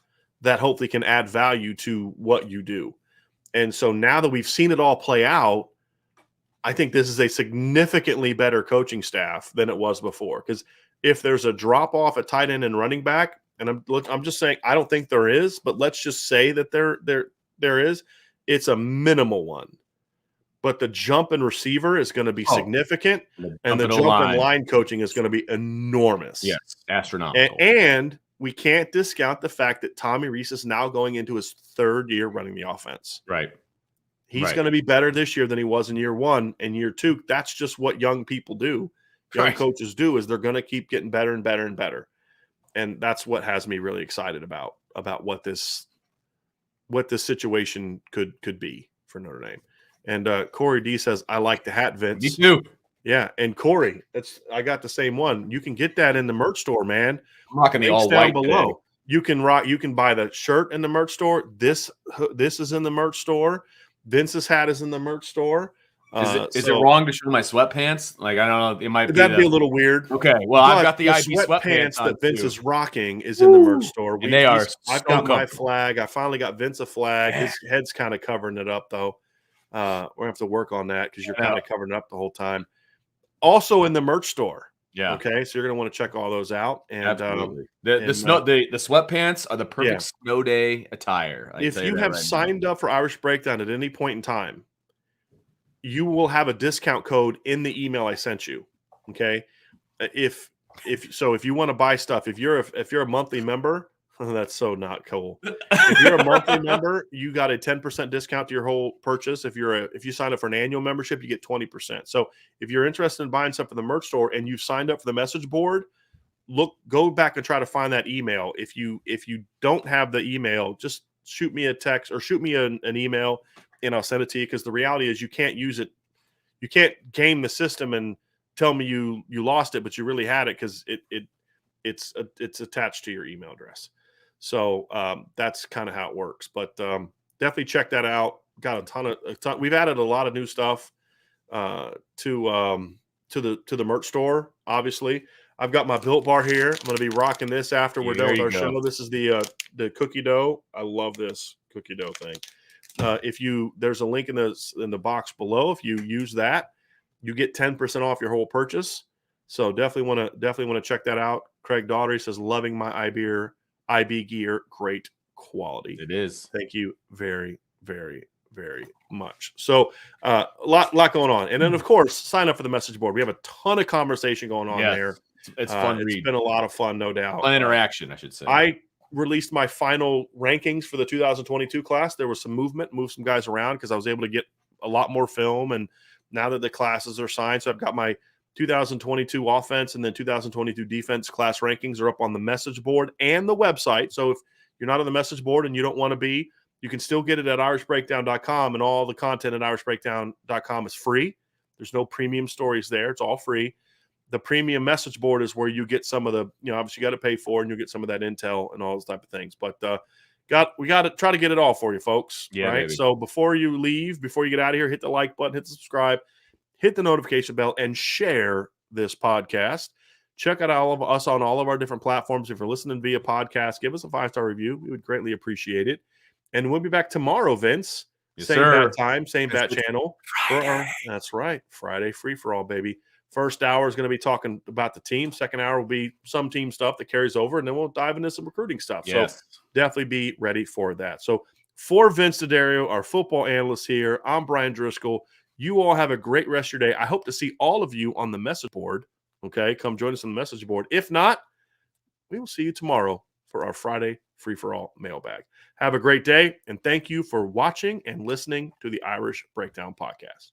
that hopefully can add value to what you do. And so now that we've seen it all play out, I think this is a significantly better coaching staff than it was before. Because if there's a drop off at tight end and running back, and I'm just saying I don't think there is, but let's just say that there is, it's a minimal one. But the jump in receiver is going to be significant, and the jump in line coaching is going to be enormous. Yes, astronomical. And we can't discount the fact that Tommy Reese is now going into his third year running the offense. Right. He's going to be better this year than he was in year one and year two. That's just what young people do. Young coaches do is they're going to keep getting better and better and better. And that's what has me really excited about what this situation could be for Notre Dame. And Corey D says, I like the hat, Vince. Me too. Yeah. And Corey, I got the same one. You can get that in the merch store, man. I'm rocking the all white below. Today. You can buy the shirt in the merch store. This is in the merch store. Vince's hat is in the merch store. Is it wrong to show my sweatpants? Like, I don't know. It might be a little weird. Okay. Well, I've got the IB sweatpants that Vince is rocking is in the merch store. And they are I've got my flag. I finally got Vince a flag. Yeah. His head's kind of covering it up, though. We're going to have to work on that because you're kind of covering it up the whole time. Also in the merch store. Yeah. Okay. So you're going to want to check all those out. And absolutely. The sweatpants are the perfect snow day attire. If you have signed up for Irish Breakdown at any point in time, you will have a discount code in the email I sent you. Okay. If you want to buy stuff, if you're a monthly member, that's so not cool. If you're a monthly member, you got a 10% discount to your whole purchase. If you sign up for an annual membership, you get 20%. So if you're interested in buying stuff in the merch store and you've signed up for the message board, go back and try to find that email. If you don't have the email, just shoot me a text or shoot me an email and I'll send it to you. Because the reality is you can't use it. You can't game the system and tell me you lost it, but you really had it because it's attached to your email address. So that's kind of how it works. But definitely check that out. Got a ton. We've added a lot of new stuff to the merch store. Obviously, I've got my Built Bar here. I'm going to be rocking this after we're done with our show. This is the cookie dough. I love this cookie dough thing. There's a link in the box below. If you use that, you get 10% off your whole purchase. So definitely want to check that out. Craig Daugherty says, loving my IB gear, great quality. It is. Thank you very, very, very much. So a lot going on. And then of course, sign up for the message board. We have a ton of conversation going on there. It's fun. It's been a lot of fun, no doubt. Fun interaction, I should say. I released my final rankings for the 2022 class. There was some movement, moved some guys around because I was able to get a lot more film. And now that the classes are signed, so I've got my 2022 offense and then 2022 defense class rankings are up on the message board and the website. So if you're not on the message board and you don't want to be, you can still get it at irishbreakdown.com, and all the content at irishbreakdown.com is free. There's no premium stories there. It's all free. The premium message board is where you get some of the, obviously you got to pay for, and you'll get some of that intel and all those type of things. But we got to try to get it all for you, folks. Yeah, right. Baby. So before you leave, before you get out of here, hit the like button, hit the subscribe, hit the notification bell, and share this podcast. Check out all of us on all of our different platforms. If you're listening via podcast, give us a 5-star review. We would greatly appreciate it. And we'll be back tomorrow, Vince. Yes, same sir. bad time, same bad channel. That's right. Friday free-for-all, baby. First hour is going to be talking about the team. Second hour will be some team stuff that carries over, and then we'll dive into some recruiting stuff. Yes. So definitely be ready for that. So for Vince D'Addario, our football analyst here, I'm Brian Driscoll. You all have a great rest of your day. I hope to see all of you on the message board. Okay, come join us on the message board. If not, we will see you tomorrow for our Friday free-for-all mailbag. Have a great day, and thank you for watching and listening to the Irish Breakdown Podcast.